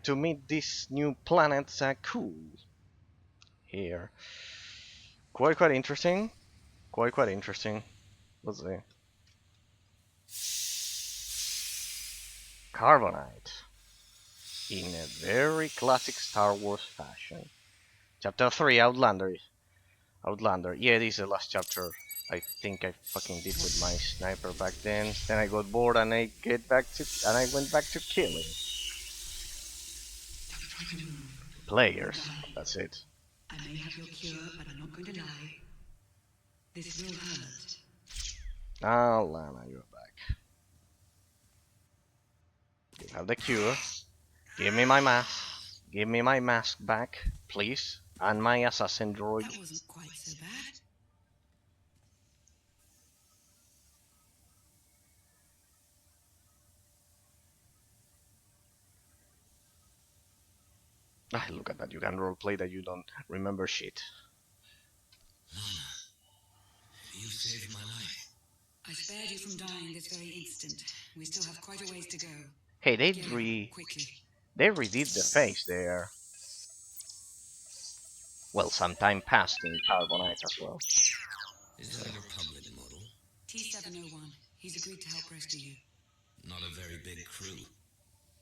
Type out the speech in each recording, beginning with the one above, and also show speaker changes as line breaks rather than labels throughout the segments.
to meet this new planet Zaku here. Quite interesting. Quite interesting. Let's see. Carbonite. In a very classic Star Wars fashion. Chapter 3, Outlander. Outlander. Yeah, this is the last chapter I think I fucking did with my sniper back then. Then I got bored and I went back to killing players. That's it.
I may have your cure, but I'm not going to lie. This will hurt.
Ah, Lana, you're back. You have the cure. Give me my mask. Give me my mask back, please. And my assassin droid.
That wasn't quite so bad.
Ah, look at that. You can roleplay that you don't remember shit.
Lana, you saved my life.
I spared you from dying this very instant. We still have quite a ways to go.
Hey, they
Quickly.
redid the face there. Well, some time passed in Carbonite as well.
Is that a Republic model?
T-701. He's agreed to help rescue you.
Not a very big crew.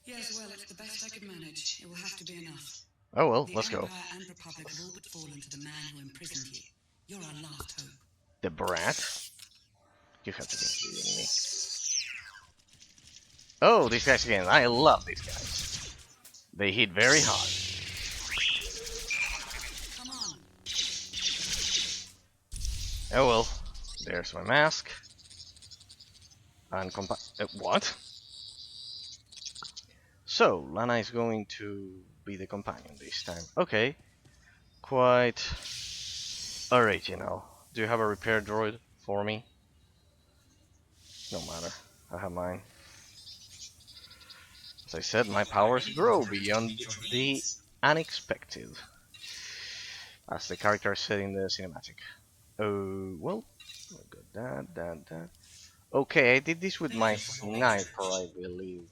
Yes, well, it's the best I could manage. It will have to be enough.
Oh well, let's go.
The Empire and Republic have all but fallen to the man who imprisoned you. You're our last hope.
The brat? You have to be kidding me. Oh, these guys again. I love these guys. They hit very hard.
Come on.
Oh well, there's my mask. And what? So, Lana is going to be the companion this time. Okay. Quite original. Do you have a repair droid for me? No matter. I have mine. As I said, my powers grow beyond the unexpected. As the character said in the cinematic. Oh, well. I got that. Okay, I did this with my sniper, I believe,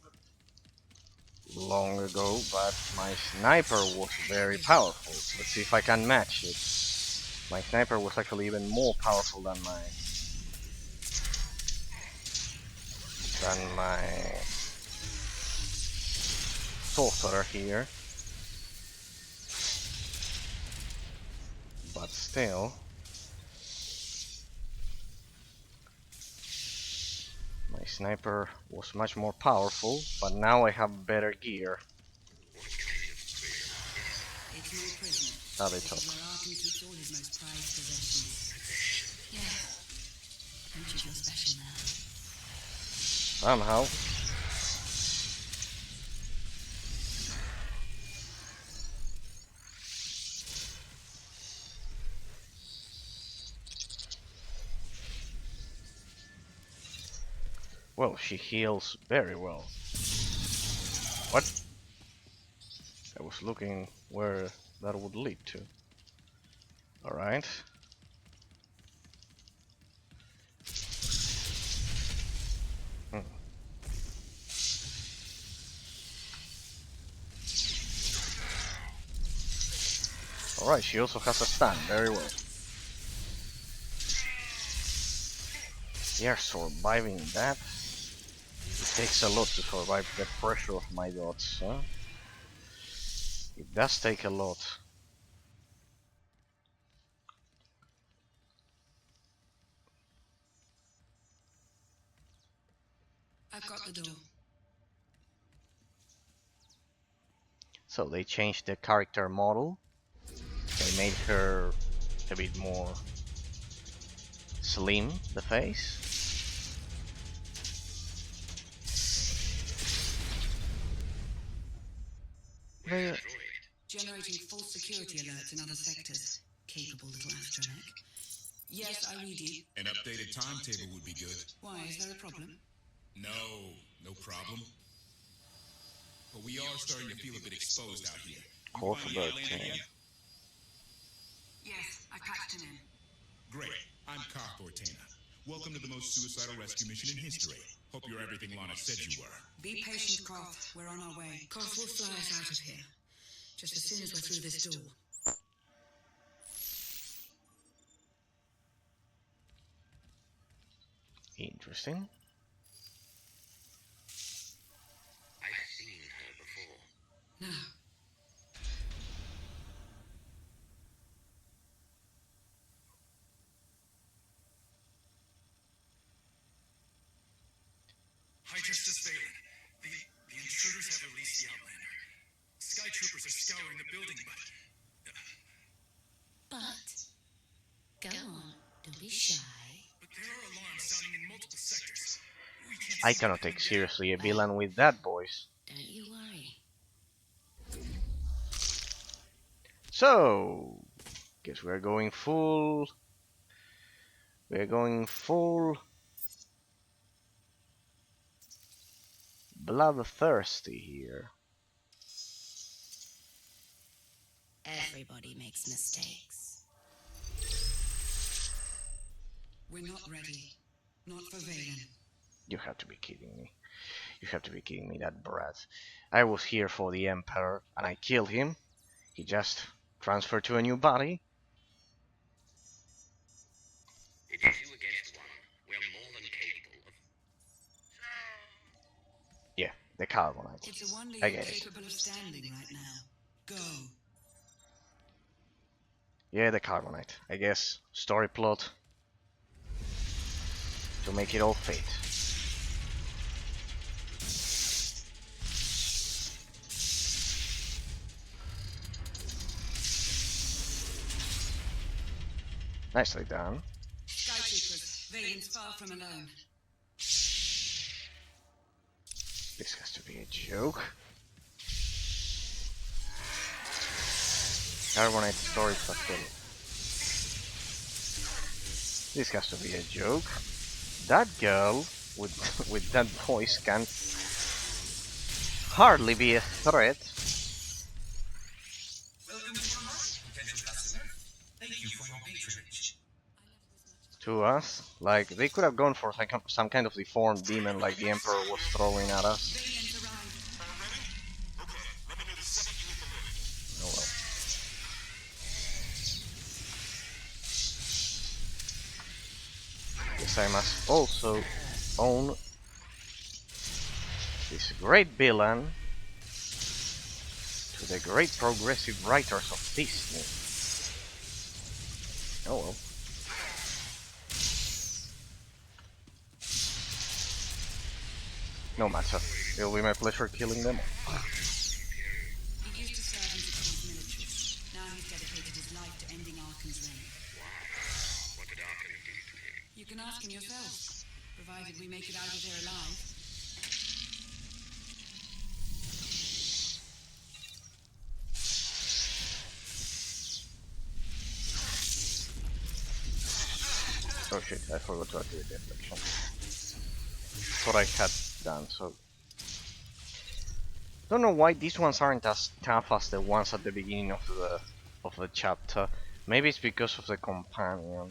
long ago, but my sniper was very powerful. Let's see if I can match it. My sniper was actually even more powerful than my SWTOR here. But still, my sniper was much more powerful, but now I have better gear. How they talk. Somehow. Well, she heals very well. What? I was looking where that would lead to. Alright. Alright, she also has a stun, very well. Yeah, surviving that. It takes a lot to survive the pressure of my dots, huh? It does take a lot.
I've got the door.
So they changed the character model. They made her a bit more slim, the face.
Generating false security alerts in other sectors. Capable little astromech. Yes, I read you.
An updated timetable would be good.
Why, is there a problem?
No problem. But we are starting to feel a bit exposed out here.
Call for bird team.
Yes, I patched him in.
Great. I'm Kotor. Welcome to the most suicidal rescue mission in history. Hope you're everything Lana said you were.
Be patient, Koth. We're on our way. Koth will fly us out of here. Just as soon as we're through this door.
Interesting.
I've seen her before.
No.
High Justice Valen, the intruders have released the Outlander. Sky troopers are scouring the building,
But go on, don't be shy.
but there are alarms sounding in multiple sectors. We can't
I
see
cannot
anything
take
there.
seriously a villain with that voice.
Don't you worry.
So, guess we're going full. We're going full bloodthirsty here.
Everybody makes mistakes.
We're not ready. Not for Valen.
You have to be kidding me. You have to be kidding me, that brat. I was here for the Emperor and I killed him. He just transferred to a new body.
It is you against one. We're more than capable of.
Yeah, the Carbonite.
It's a wonder
I
you're
get it.
capable of standing right now. Go.
Yeah, the Carbonite. I guess story plot to make it all fit. Nicely done.
Sky troopers. Valen's far from alone.
This has to be a joke. Carbonite storage facility. This has to be a joke. That girl with that voice can hardly be a threat.
Welcome to our potential customer. Thank you for your patronage.
To us. Like, they could have gone for some kind of deformed demon like the Emperor was throwing at us.
Valen's arrived.
Already? Okay, let me know the second you hit the limit.
Oh well. Guess I must also own this great villain to the great progressive writers of Disney. Oh well. No matter. It'll be my pleasure killing them all.
He used to serve in the military. Now he's dedicated his life to ending Arkan's reign.
What did Arkham do to him?
You can ask him yourself, provided we make it out of there alive.
Oh shit, I forgot to activate the affliction. Thought I had done, so... Don't know why these ones aren't as tough as the ones at the beginning of the chapter. Maybe it's because of the companion.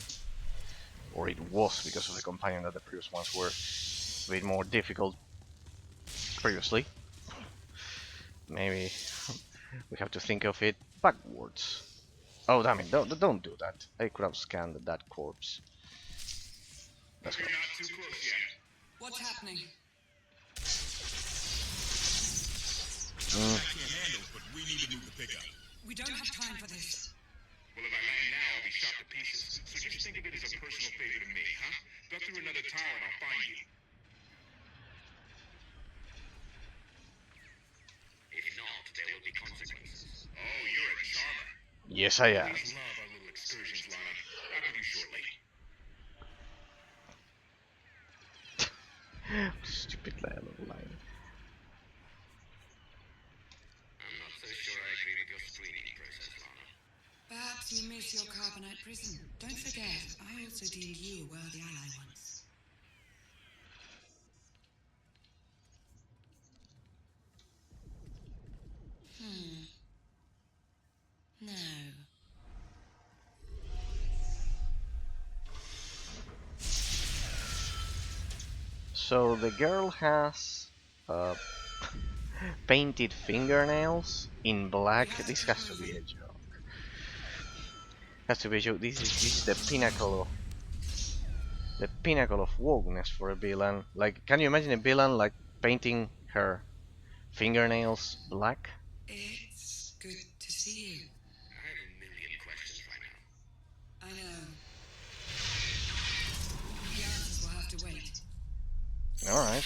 Or it was because of the companion that the previous ones were a bit more difficult previously. Maybe we have to think of it backwards. Oh damn it, don't do that. I could have scanned that corpse. Let's go.
You're not too close yet.
What's happening?
I can't handle it, but we need to move the pickup.
We don't have time for this.
Well, if I land now, I'll be shot to pieces. So just think of it as a personal favor to me, huh? Go through another tower and I'll find you.
If not, there will be consequences.
Oh, you're a charmer.
Yes, I am.
Please love our little excursions, Lana. Back with you shortly.
Stupid little line.
I'm not so sure I agree with your screening process, Lana.
Perhaps you miss your carbonite prison. Don't forget, I also deemed you a worthy ally once.
No.
So the girl has uh, painted fingernails in black. This has to be a joke. Has to be a joke. This is the pinnacle of wokeness for a villain. Like, can you imagine a villain like painting her fingernails black?
It's good to see you.
I have a million questions right now.
I know. The answers will have to wait.
All right.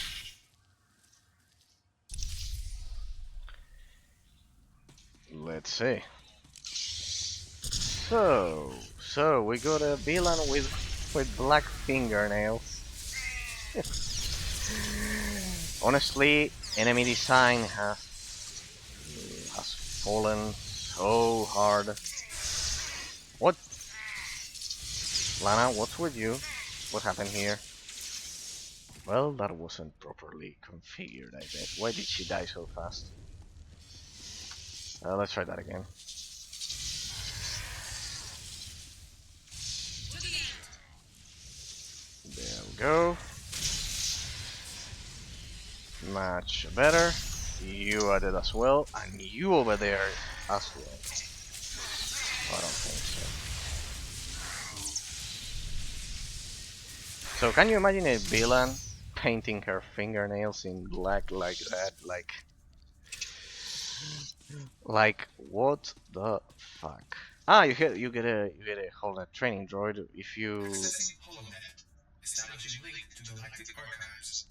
Let's see. So we got a villain with black fingernails. Honestly, enemy design has fallen so hard. What? Lana, what's with you? What happened here? Well, that wasn't properly configured, I bet. Why did she die so fast? Let's try that again.
To the end.
There we go. Much better. You are dead as well, and you over there as well. I don't think so. So can you imagine a villain painting her fingernails in black like that? Like what the fuck? Ah, you get a whole training droid if you.
Accessing HoloNet. Establishing link to Galactic Archives.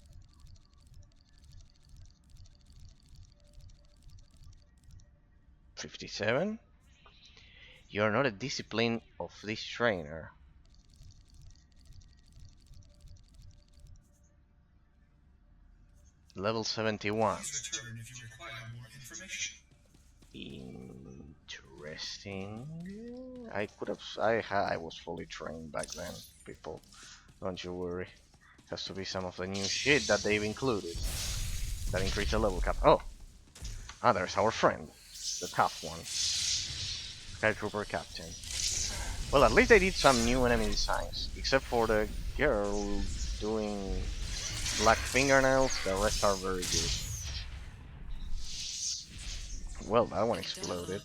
57. You're not a discipline of this trainer. Level 71.
Please return if you require more information.
Interesting. I was fully trained back then, people. Don't you worry. Has to be some of the new shit that they've included that increase the level cap. Oh, there's our friend, the tough one, Sky Trooper Captain. Well, at least they did some new enemy designs, except for the girl doing black fingernails. The rest are very good. Well, that one exploded.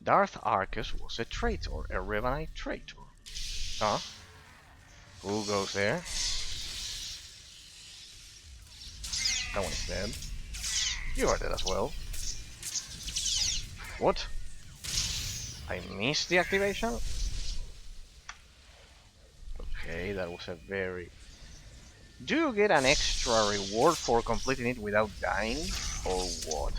Darth Arcus was a traitor, a Revanite traitor. Huh? Who goes there? That one is dead. You are dead as well. What? I missed the activation? Okay, that was a very... Do you get an extra reward for completing it without dying? Or what?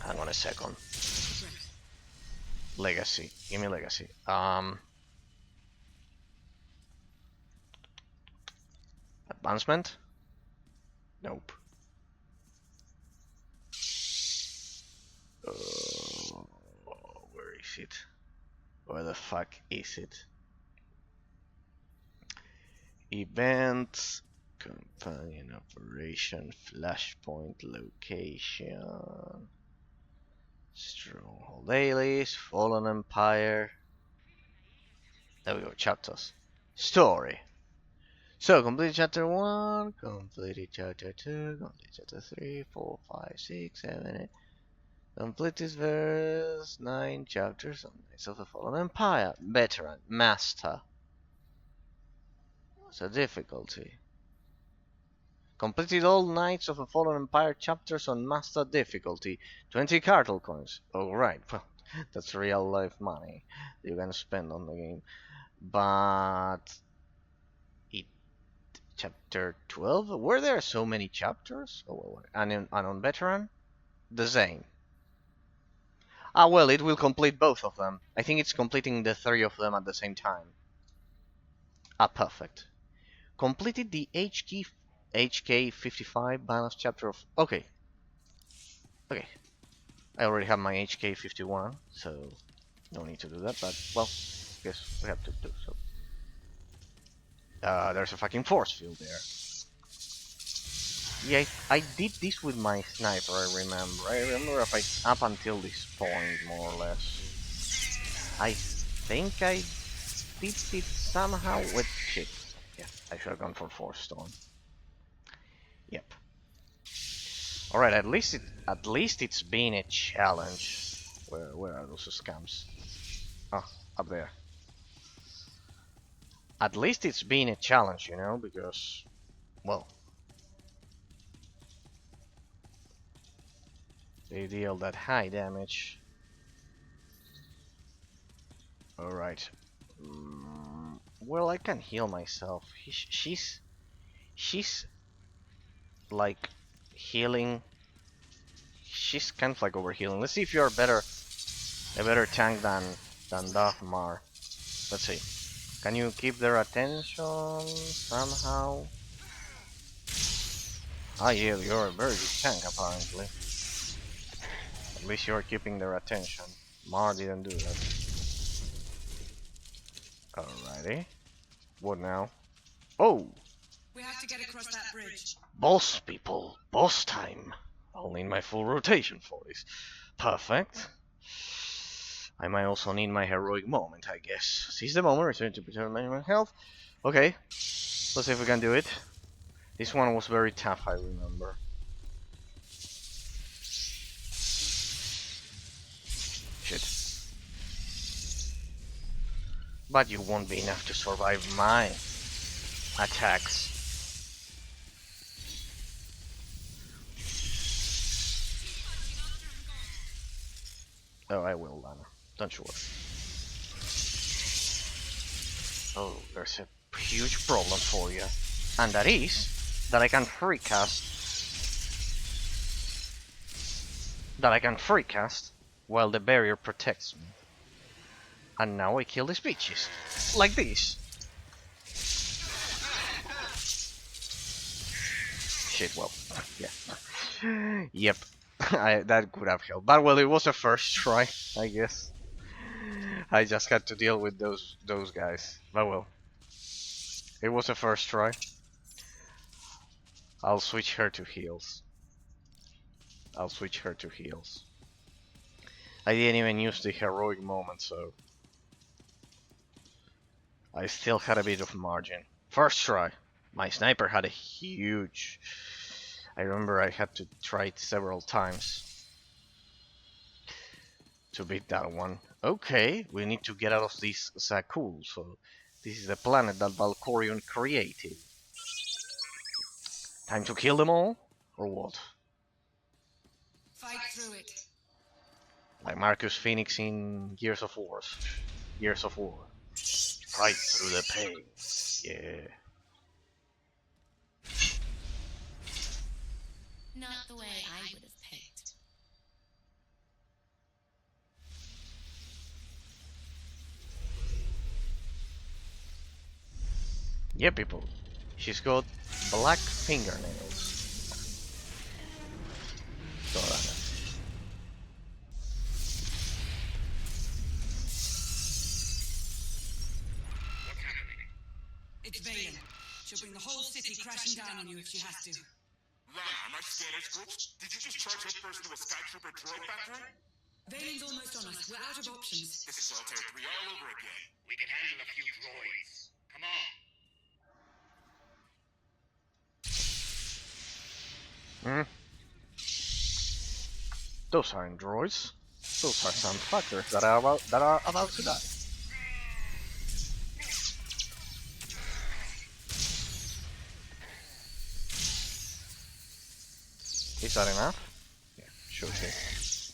Hang on a second. Legacy. Give me legacy. Advancement? Nope. Where is it? Where the fuck is it? Events, companion operation, flashpoint location, stronghold dailies, fallen empire. There we go, chapters. Story. So, completed chapter 1, completed chapter 2, completed chapter 3, 4, 5, 6, 7, 8. Completed verse 9 chapters on Knights of the Fallen Empire. Veteran, Master. What's the difficulty? Completed all Knights of the Fallen Empire chapters on Master difficulty. 20 cartel coins. Alright, well, that's real life money you can spend on the game. But... Chapter 12? Were there so many chapters? Oh, well, and on Veteran? The same. Ah, well, it will complete both of them. I think it's completing the 3 of them at the same time. Ah, perfect. Completed the HK55 balance chapter of... Okay. Okay. I already have my HK51, so no need to do that, but, well, guess we have to do so. There's a fucking force field there. Yeah, I did this with my sniper, I remember up until this point, more or less. I think I it somehow with shit. Yeah, I should have gone for Force Stone. Yep. Alright, at least it's been a challenge. Where are those scams? Oh, up there. At least it's been a challenge, you know, because well, they deal that high damage. Alright. Well, I can heal myself. She's like healing. She's kind of like over healing. Let's see if you're a better tank than Dagmar. Let's see. Can you keep their attention somehow? Ah, yeah, you're a very good tank apparently. At least you're keeping their attention. Mar didn't do that. Alrighty. What now? Oh!
We have to get across that bridge.
Boss people! Boss time! I'll need my full rotation for this. Perfect. I might also need my heroic moment, I guess. Seize the moment, return to preserve my health. Okay. Let's see if we can do it. This one was very tough, I remember. Shit. But you won't be enough to survive my attacks. Oh, I will, Lana. Don't you worry. Oh, there's a huge problem for you. And that is that I can free cast. That I can free cast while the barrier protects me. And now I kill these bitches. Like this. Shit, well, yeah. Yep. That could have helped. But well, it was a first try, I guess. I just had to deal with those guys. But well. It was a first try. I'll switch her to heals. I'll switch her to heals. I didn't even use the heroic moment, so I still had a bit of margin. First try. My sniper had a huge... I remember I had to try it several times to beat that one. Okay, we need to get out of this Zakul, so this is the planet that Valkorion created. Time to kill them all? Or what?
Fight through it.
Like Marcus Phoenix in Gears of War. Gears of War. Fight through the pain. Yeah.
Not the way I would have picked.
Yeah, people. She's got black fingernails. Dorana.
What's happening?
It's Valen. She'll bring the whole city crashing down on you if she has to.
Lana, are my scanners glitched? Did you just charge headfirst into a Sky Trooper droid factory?
Valen's almost on us. We're out of options.
This is SWTOR 3 all over again.
We can handle a few droids. Come on.
Those aren't droids. Those are some fuckers that are about to die. Is that enough? Yeah, sure it is.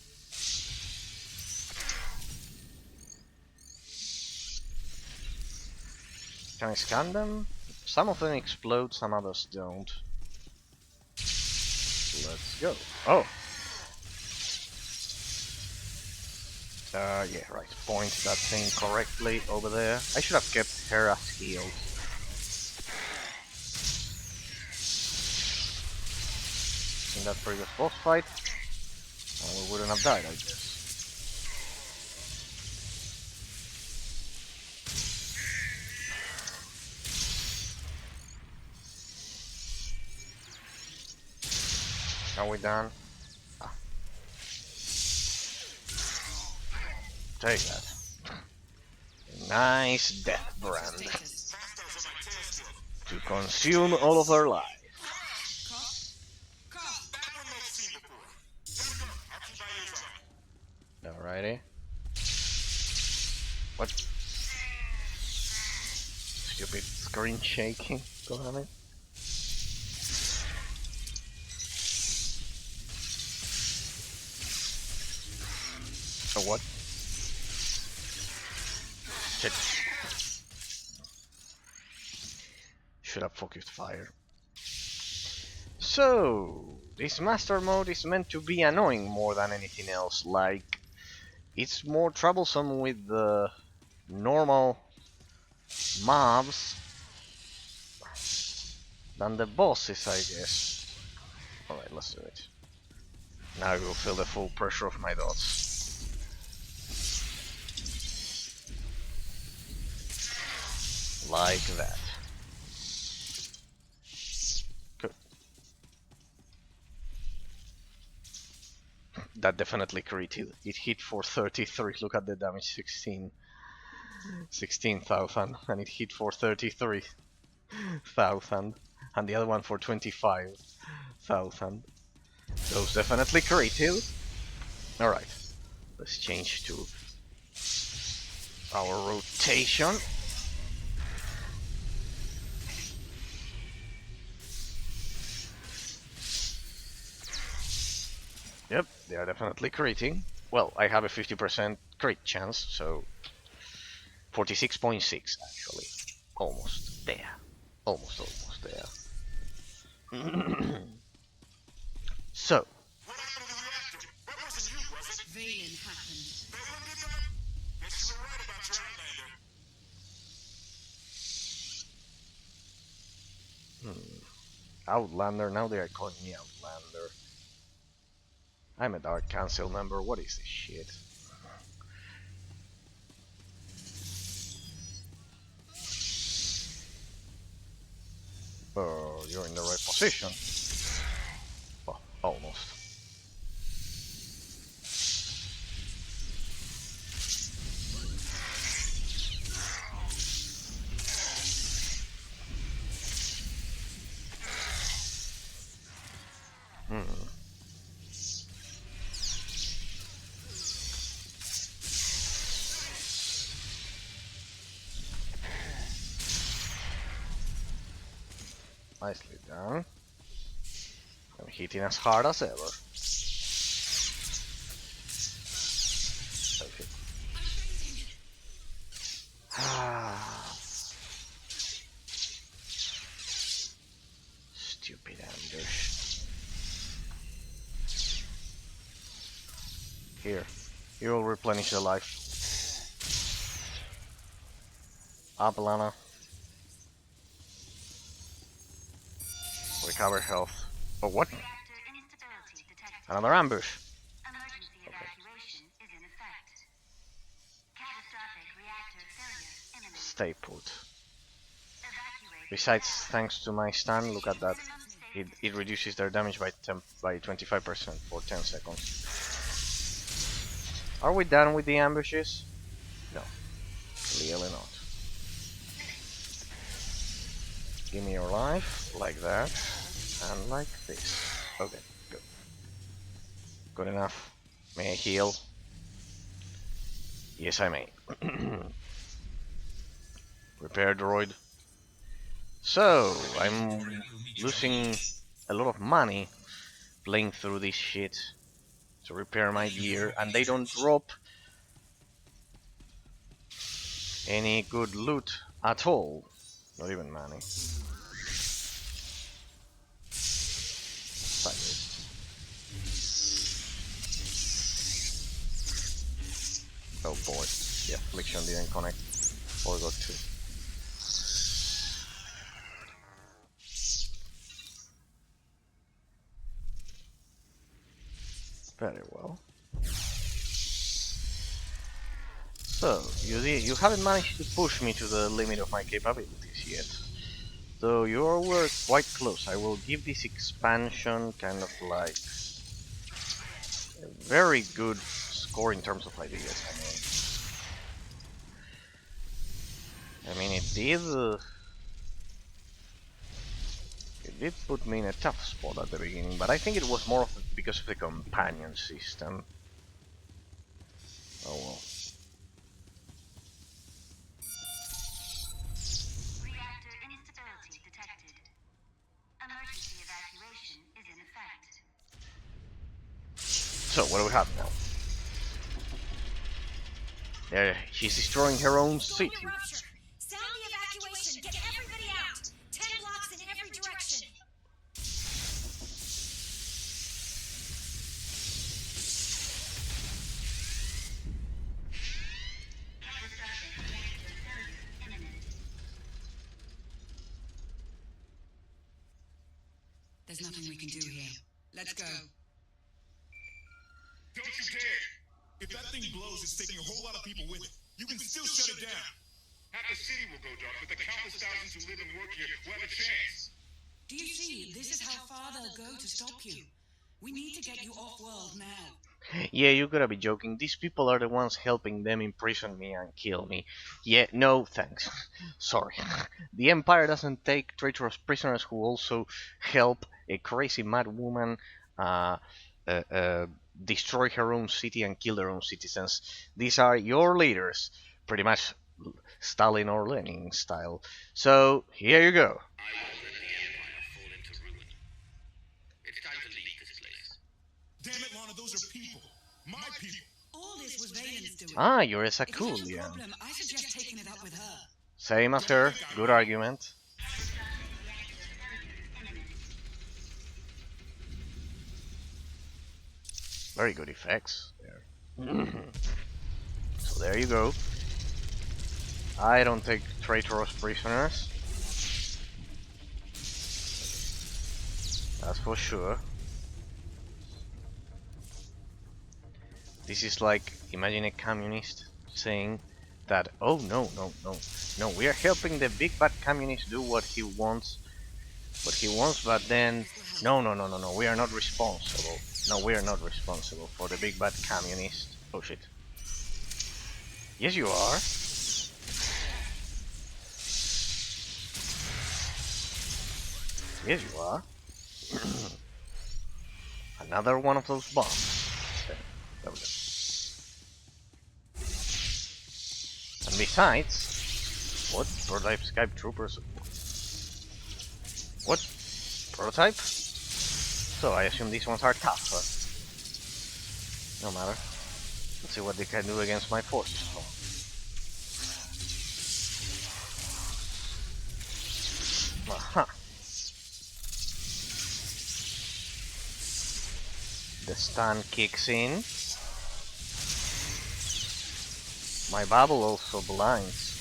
Can I scan them? Some of them explode, some others don't. Let's go. Oh! Yeah, right. Point that thing correctly over there. I should have kept her as healed. In that previous boss fight, we wouldn't have died, I guess. Are we done? Ah. Take that. Nice death brand
Status.
to consume all of their life.
Cough. Cough.
Alrighty. What? Stupid screen shaking. Go on it. Oh, what? Shit. Should have focused fire. So, this master mode is meant to be annoying more than anything else. Like, it's more troublesome with the normal mobs than the bosses, I guess. Alright, let's do it. Now I will feel the full pressure of my dots. Like that. Good. That definitely critted. It hit for 33. Look at the damage, 16,000, and it hit for 33,000, and the other one for 25,000. Those definitely critted. Alright, let's change to our rotation. Yep, they are definitely critting. Well, I have a 50% crit chance, so 46.6 actually. Almost there. Almost there. So,
Veiling happened.
Outlander, now they are calling me Outlander. I'm a Dark Council member, what is this shit? Oh, you're in the right position. Oh, almost. Nicely done. I'm hitting as hard as ever. Okay. Stupid ambush. Here, you will replenish the life. Up, Lana. Recover health. Oh, what? Another ambush.
Emergency evacuation is in effect. Catastrophic reactor failure imminent.
Stay put.
Evacuate.
Besides, thanks to my stun, look at that. It reduces their damage by 25% for 10 seconds. Are we done with the ambushes? No. Clearly not. Give me your life, like that, and like this. Okay, good. Good enough. May I heal? Yes, I may. Repair droid. So, I'm losing a lot of money playing through this shit to repair my gear, and they don't drop any good loot at all. Not even money. Sideways. Oh boy, the affliction didn't connect. Forgot to. Very well. So, you haven't managed to push me to the limit of my capabilities yet. Though you were quite close. I will give this expansion kind of like a very good score in terms of ideas. I mean, I mean, it did put me in a tough spot at the beginning, but I think it was more of because of the companion system. Oh well.
Reactor instability detected. Emergency evacuation is in effect.
So, what do we have now? There, she's destroying her own city.
Rupture. Sound the evacuation. Get everybody out. 10 blocks in every direction.
Catastrophic reactor failure imminent.
There's nothing we can do here. Let's go.
Don't you dare! If that thing blows, it's taking a whole lot of people with it. You can still shut it down.
Half the city will go dark, but the countless thousands who live and work here will have a chance.
Do you see? This is how far they'll go to stop you. We need to get you off-world now.
Yeah, you gotta be joking. These people are the ones helping them imprison me and kill me. Yeah, no thanks. Sorry. The Empire doesn't take traitorous prisoners who also help a crazy mad woman uh, destroy her own city and kill their own citizens. These are your leaders, pretty much Stalin or Lenin style. So, here you go.
I won't let the Empire fall into ruin. It's time to leave this place.
Damn it, Lana, those are people. My people.
All this was Valen's doing.
Ah, you're a
If you have a
Sakulian.
problem, I suggest taking it up with her.
Same as her. Good argument. Very good effects there. So there you go. I don't take traitorous prisoners. That's for sure. This is like, imagine a communist saying that, oh no, we are helping the big bad communist do what he wants, but then, no, we are not responsible. No, we are not responsible for the big bad communist. Oh shit. Yes, you are. Yes, you are. Another one of those bombs. There we go. And besides, what prototype Skype troopers? What prototype? So I assume these ones are tough. No matter. Let's see what they can do against my forces. Aha. The stun kicks in. My bubble also blinds.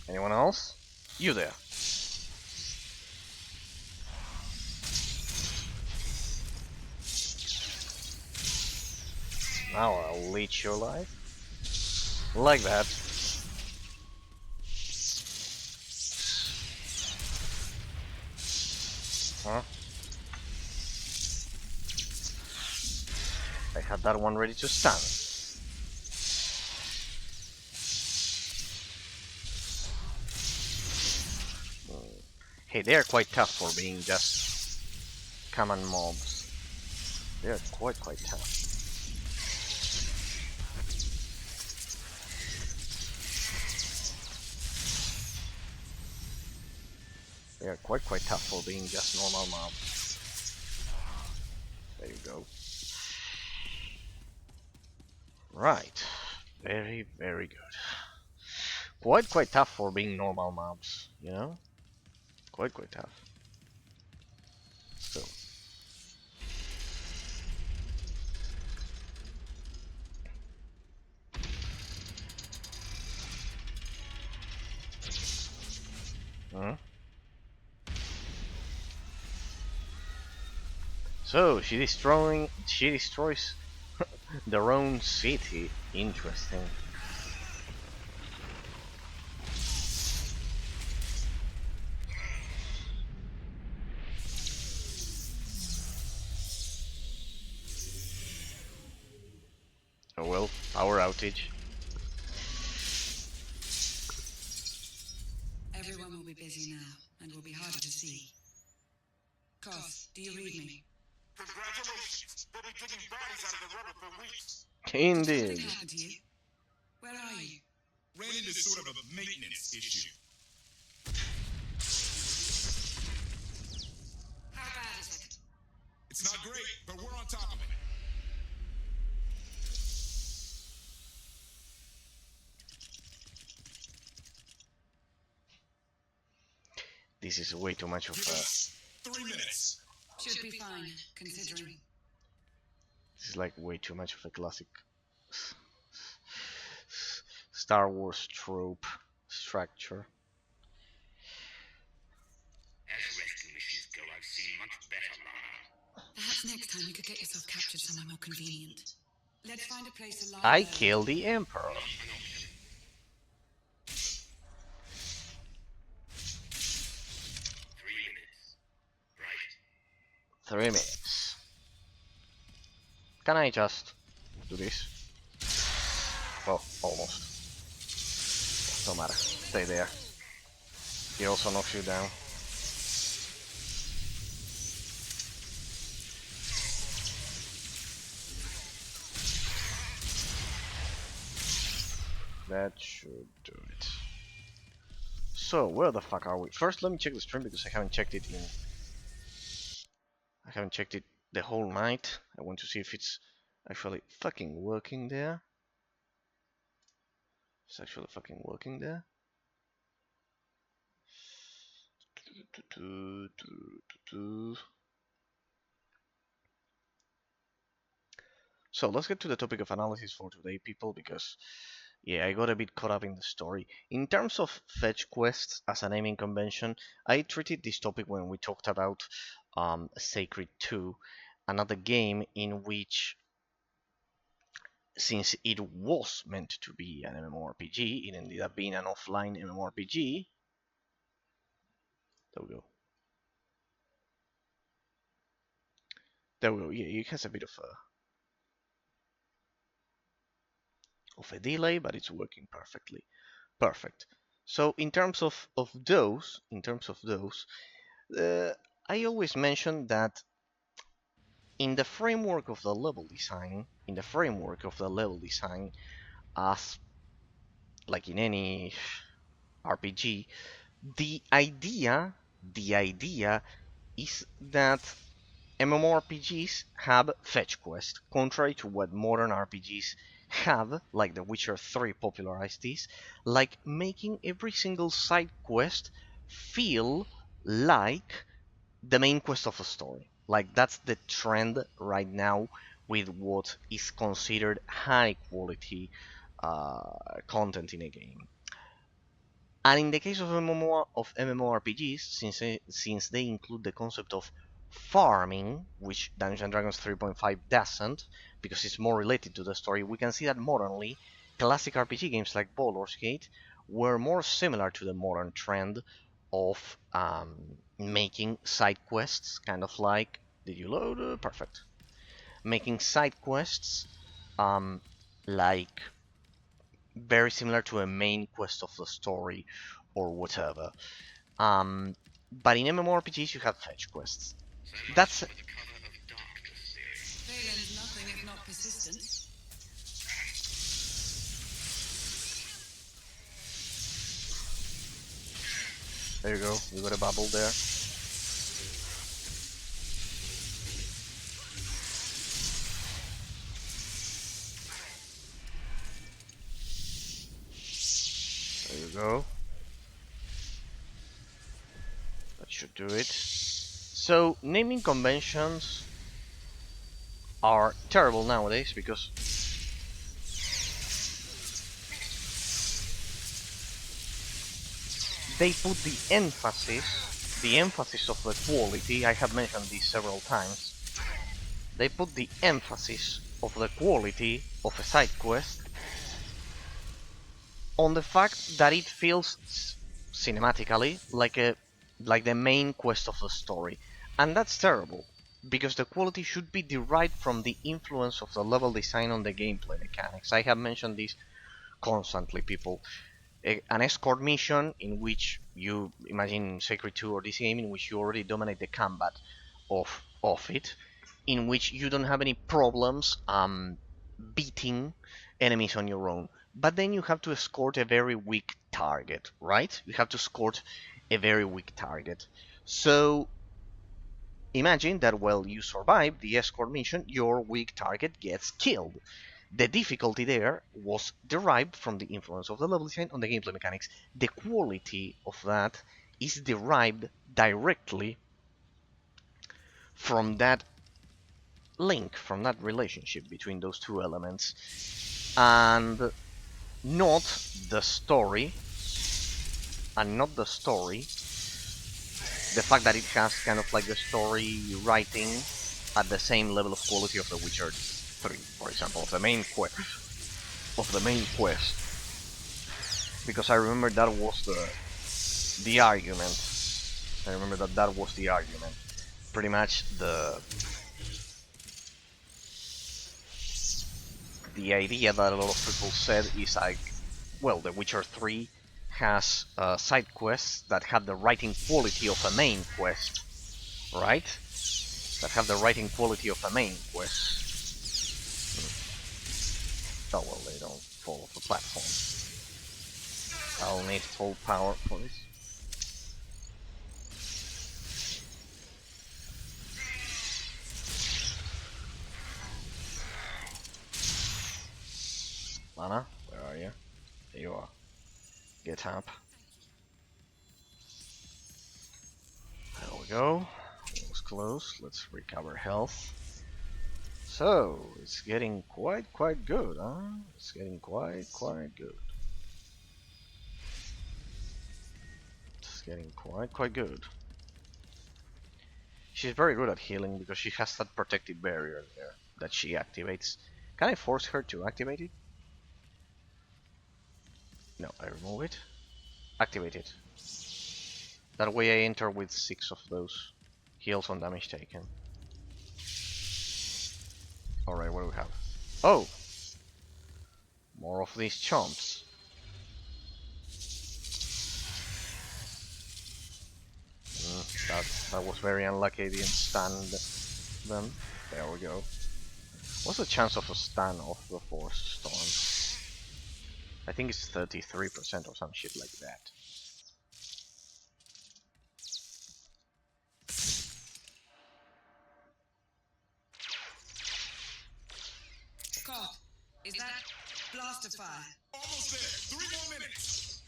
Anyone else? You there. Now I'll leech your life. Like that. Huh? I had that one ready to stun. Hey, they're quite tough for being just common mobs. They're quite tough. They are quite tough for being just normal mobs. There you go. Right. Very good. Quite tough for being normal mobs, you know? Quite tough. So. Huh? So she destroys their own city. Interesting. Oh well, power outage.
hazier now, and will be harder to see. Koth, do you read me?
Congratulations. They'll be digging bodies out of the rubber for weeks.
Did something
Indeed.
happen to you? Where are you?
Ran into sort of a maintenance issue.
How bad is it?
It's not great, but we're on top of it.
This is way too much of
Give
a.
us 3 minutes.
Should be fine, considering.
This is like way too much of a classic Star Wars trope structure.
As rescue missions go, I've seen much better, Lana.
Perhaps next time you could get yourself captured somewhere more convenient. Let's find a place to lie
I
low.
killed the Emperor.
An option. 3 minutes. Right.
3 minutes. Can I just do this? Well, almost. Don't matter. Stay there. He also knocks you down. That should do it. So, where the fuck are we? First, let me check the stream because I haven't checked it in. I haven't checked it the whole night. I want to see if it's actually fucking working there. It's actually fucking working there. So let's get to the topic of analysis for today, people, because yeah, I got a bit caught up in the story. In terms of fetch quests as a naming convention, I treated this topic when we talked about Sacred 2, another game in which, since it was meant to be an mmorpg, it ended up being an offline mmorpg. There we go. There we go. Yeah, it has a bit of a delay, but it's working perfectly. Perfect. So in terms of those, I always mention that in the framework of the level design, as like in any RPG, the idea is that MMORPGs have fetch quests, contrary to what modern RPGs have, like The Witcher 3 popularized this, like making every single side quest feel like the main quest of a story. Like that's the trend right now with what is considered high quality content in a game. And in the case of MMORPGs, since they include the concept of farming, which Dungeons & Dragons 3.5 doesn't, because it's more related to the story, we can see that modernly, classic RPG games like Baldur's Gate were more similar to the modern trend of making side quests, kind of like, did you load? Perfect. Making side quests like very similar to a main quest of the story or whatever. But in MMORPGs you have fetch quests.
So much
That's
for the cover of darkness theory.
Phelan's nothing if not persistent.
there you go. You got a bubble there. There you go. That should do it. So naming conventions are terrible nowadays because they put the emphasis of the quality. I have mentioned this several times. They put the emphasis of the quality of a side quest on the fact that it feels cinematically like the main quest of the story, and that's terrible because the quality should be derived from the influence of the level design on the gameplay mechanics. I have mentioned this constantly, people. An escort mission in which you imagine Sacred 2 or this game in which you already dominate the combat of it, in which you don't have any problems beating enemies on your own. But then you have to escort a very weak target, right? You have to escort a very weak target. So imagine that while you survive the escort mission, your weak target gets killed. The difficulty there was derived from the influence of the level design on the gameplay mechanics. The quality of that is derived directly from that link, from that relationship between those two elements, and not the story, the fact that it has kind of like the story writing at the same level of quality of The Witcher 3, for example, of the main quest. Because I remember that was the argument. I remember that was the argument. Pretty much the idea that a lot of people said is like, well, The Witcher 3 has side quests that have the writing quality of a main quest, right? That have the writing quality of a main quest. Oh well, they don't fall off the platform. I'll need full power for this. Lana, where are you? There you are. Get up. There we go. It was close. Let's recover health. So, it's getting quite good, huh? It's getting quite good. It's getting quite good. She's very good at healing because she has that protective barrier there that she activates. Can I force her to activate it? No, I remove it. Activate it. That way I enter with 6 of those heals on damage taken. Alright, what do we have? Oh! More of these chomps. That was very unlucky, I didn't stun them. There we go. What's the chance of a stun of the Force Storm? I think it's 33% or some shit like that.
Scott, is that blaster fire?
Almost there. 3 more minutes.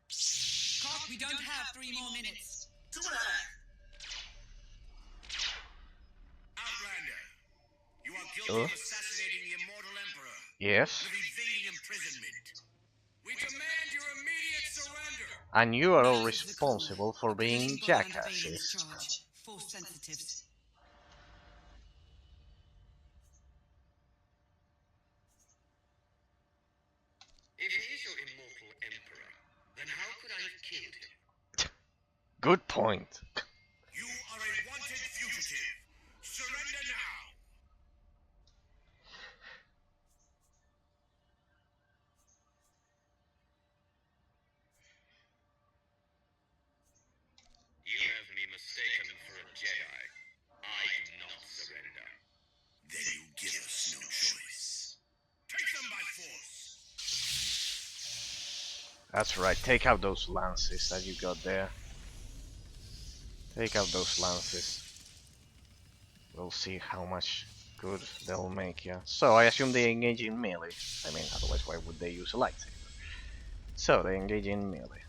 Scott, we don't have 3 more minutes.
2.5. Outlander, you are guilty of assassinating the immortal emperor.
Yes.
With evading imprisonment. We demand your immediate surrender.
And you are all
This is the call.
responsible for being
Activating body under
jackasses.
surveillance charge. Force sensitives.
If he is your immortal emperor, then how could I have killed him?
Good point.
You are a wanted fugitive. Surrender now.
You have me mistaken for a Jedi. I do not surrender.
Then you give us no choice. Take them by force.
That's right, take out those lances that you got there. Take out those lances. We'll see how much good they'll make you. So I assume they engage in melee. I mean, otherwise why would they use a lightsaber? So they engage in melee.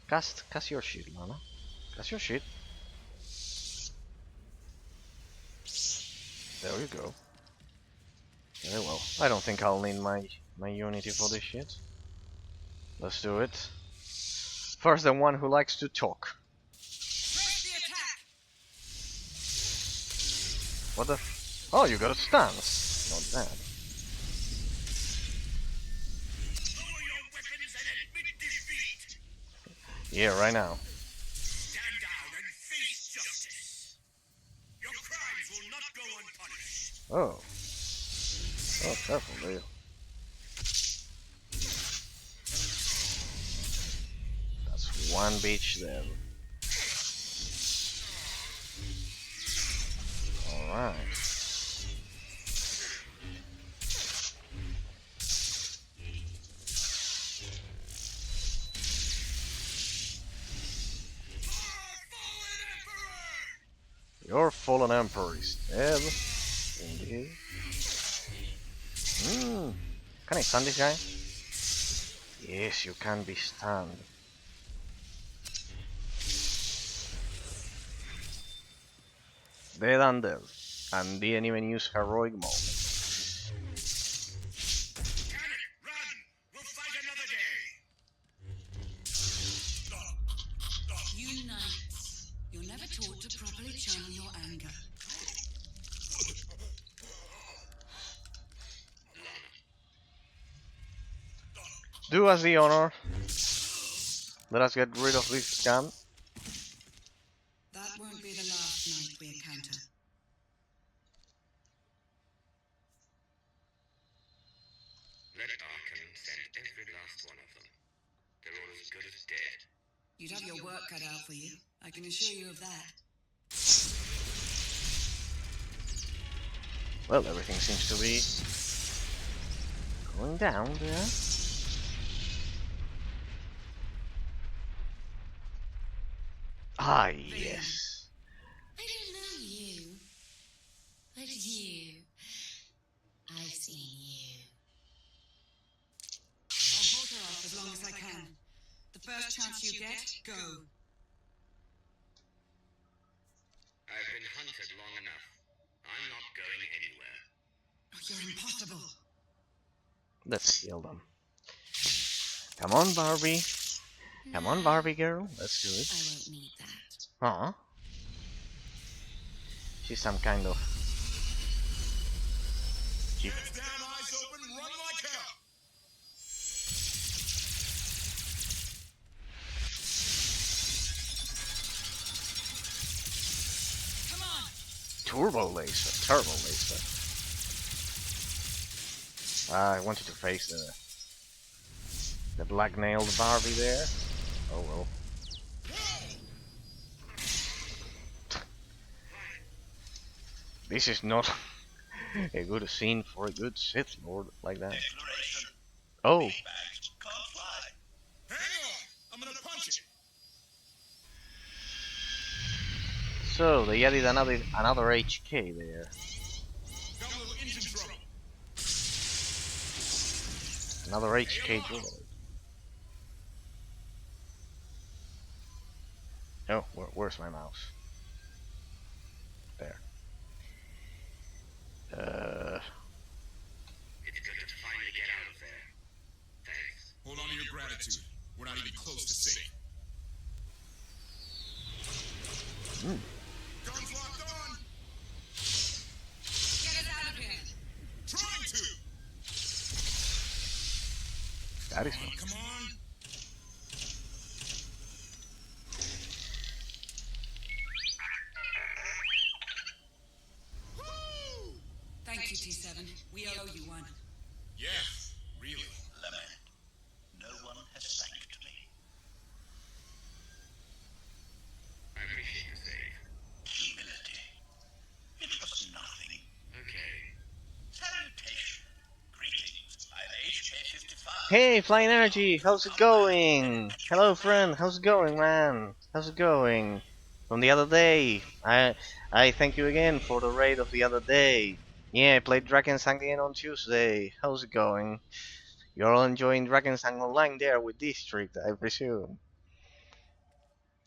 Cast your shit, Lana. Cast your shit. There you go. Very well. I don't think I'll need my unity for this shit. Let's do it. First, the one who likes to talk.
Press the attack!
What the? Oh, you got a stance. Not bad.
Lower your weapons and admit defeat.
Yeah, right now.
Stand down and face
unpunished.
Oh. Oh, careful, dude. That's one bitch then. Alright. Your fallen emperor is dead. Indeed. Can I stun this guy? Yes, you can be stunned. Dead and dead. And didn't even use heroic moment.
Damn it, run! We'll fight another day.
You knights, you're never taught to properly channel your anger.
Do us the honor. Let us get rid of this scam.
That won't be the last knight we encounter.
Let Arkham send every last one of them. They're all as good as dead.
You'd have your work cut out for you. I can assure you of that.
Well, everything seems to be going down there. Ah, yes.
I don't know you, but you. I've seen you.
I'll hold her off as long as I can. The first chance you get, go.
I've been hunted long enough. I'm not going anywhere.
Oh, you're impossible.
Let's heal them. Come on, Barbie. Come on, Barbie girl. Let's do
I
it.
won't need that.
Aw. She's some kind of...
Heads down, eyes open, run like hell.
Come on!
turbo laser. Turbo laser. I wanted to face the black-nailed Barbie there. Oh well. This is not a good scene for a good Sith Lord like that. Oh,
Hang on, I'm gonna punch it.
so they added another HK there.
Got a little engine trouble.
Another HK droid. Oh, where's my mouse? There.
It's good to finally get out of there. Thanks.
Hold on to your gratitude. We're not even close to safe.
Guns locked on.
Get us out of here!
Trying to.
That is
Come on.
Thank you, T7. We owe you one.
Yeah, really.
Lemon, no one has thanked me.
I appreciate the save.
Humility. It was nothing.
Okay.
Salutation. Greetings. I'm HK-55.
Hey, Flying Energy, how's it going? Hello, friend, how's it going, man? How's it going? From the other day, I thank you again for the raid of the other day. Yeah, I played Dragon's again on Tuesday. How's it going? You're all enjoying Dragon's Online there with District, I presume.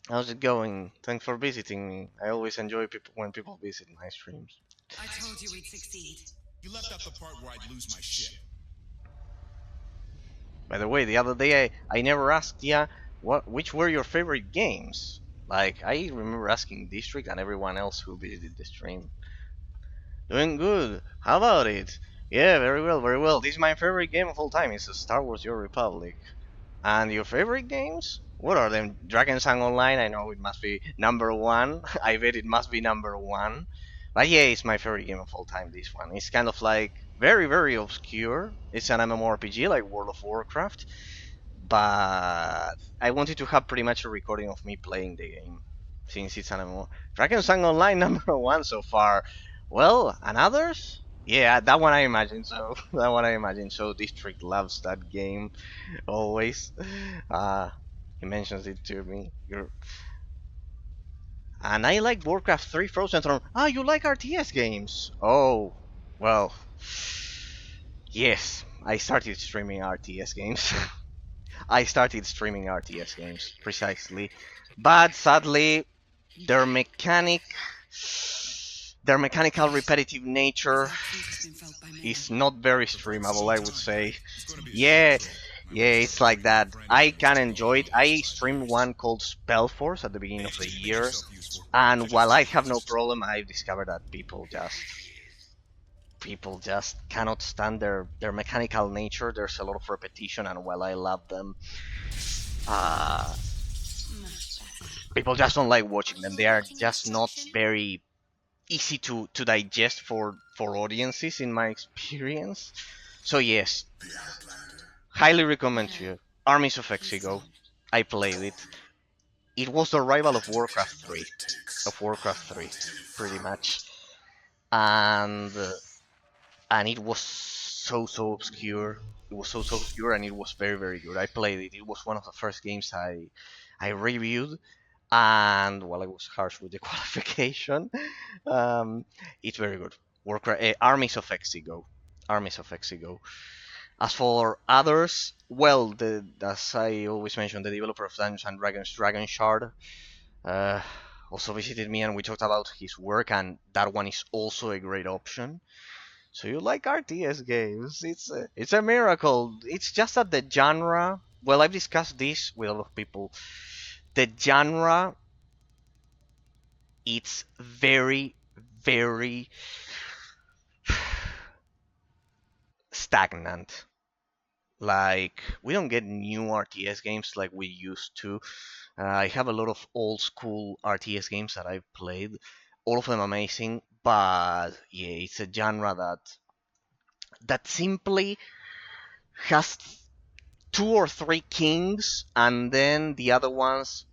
How's it going? Thanks for visiting me. I always enjoy when people visit my streams.
I told you we'd succeed.
You left out the part where I'd lose my ship.
By the way, the other day I never asked ya which were your favorite games. Like, I remember asking District and everyone else who visited the stream. Doing good. How about it? Yeah, very well, very well. This is my favorite game of all time. It's Star Wars: Your Republic. And your favorite games? What are them? Dragon's Online? I know it must be number one. I bet it must be number one. But yeah, it's my favorite game of all time, this one. It's kind of like very, very obscure. It's an MMORPG like World of Warcraft, but I wanted to have pretty much a recording of me playing the game, since it's an MMO. Drakensang Online #1 so far. Well, and others? Yeah, that one I imagine so. That one I imagine so. District loves that game always. Uh, he mentions it to me. And I like Warcraft 3 Frozen Throne. Ah, you like RTS games? Oh, well. Yes, I started streaming RTS games. I started streaming RTS games, precisely. But sadly, their mechanic. Their mechanical repetitive nature is not very streamable, I would say. Yeah, yeah, it's like that. I can enjoy it. I streamed one called Spellforce at the beginning of the year, and while I have no problem, I've discovered that people just cannot stand their mechanical nature. There's a lot of repetition, and while I love them, uh, people just don't like watching them. They are just not very easy to digest for audiences, in my experience. So yes, highly recommend to you. Armies of Exigo. I played it. It was the rival of Warcraft 3. Of Warcraft 3, pretty much. And it was so obscure. It was so obscure, and it was very good. I played it. It was one of the first games I reviewed, and while I was harsh with the qualification, it's very good. Warcraft, Armies of Exigo, Armies of Exigo. As for others, well, as I always mention, the developer of Dungeons and Dragons, Dragon Shard, uh, also visited me, and we talked about his work, and that one is also a great option. So you like RTS games? It's a miracle. It's just that the genre. Well, I've discussed this with a lot of people. The genre, it's very stagnant. Like, we don't get new RTS games like we used to. I have a lot of old school RTS games that I've played. All of them amazing, but yeah, it's a genre that simply has two or three kings, and then the other ones,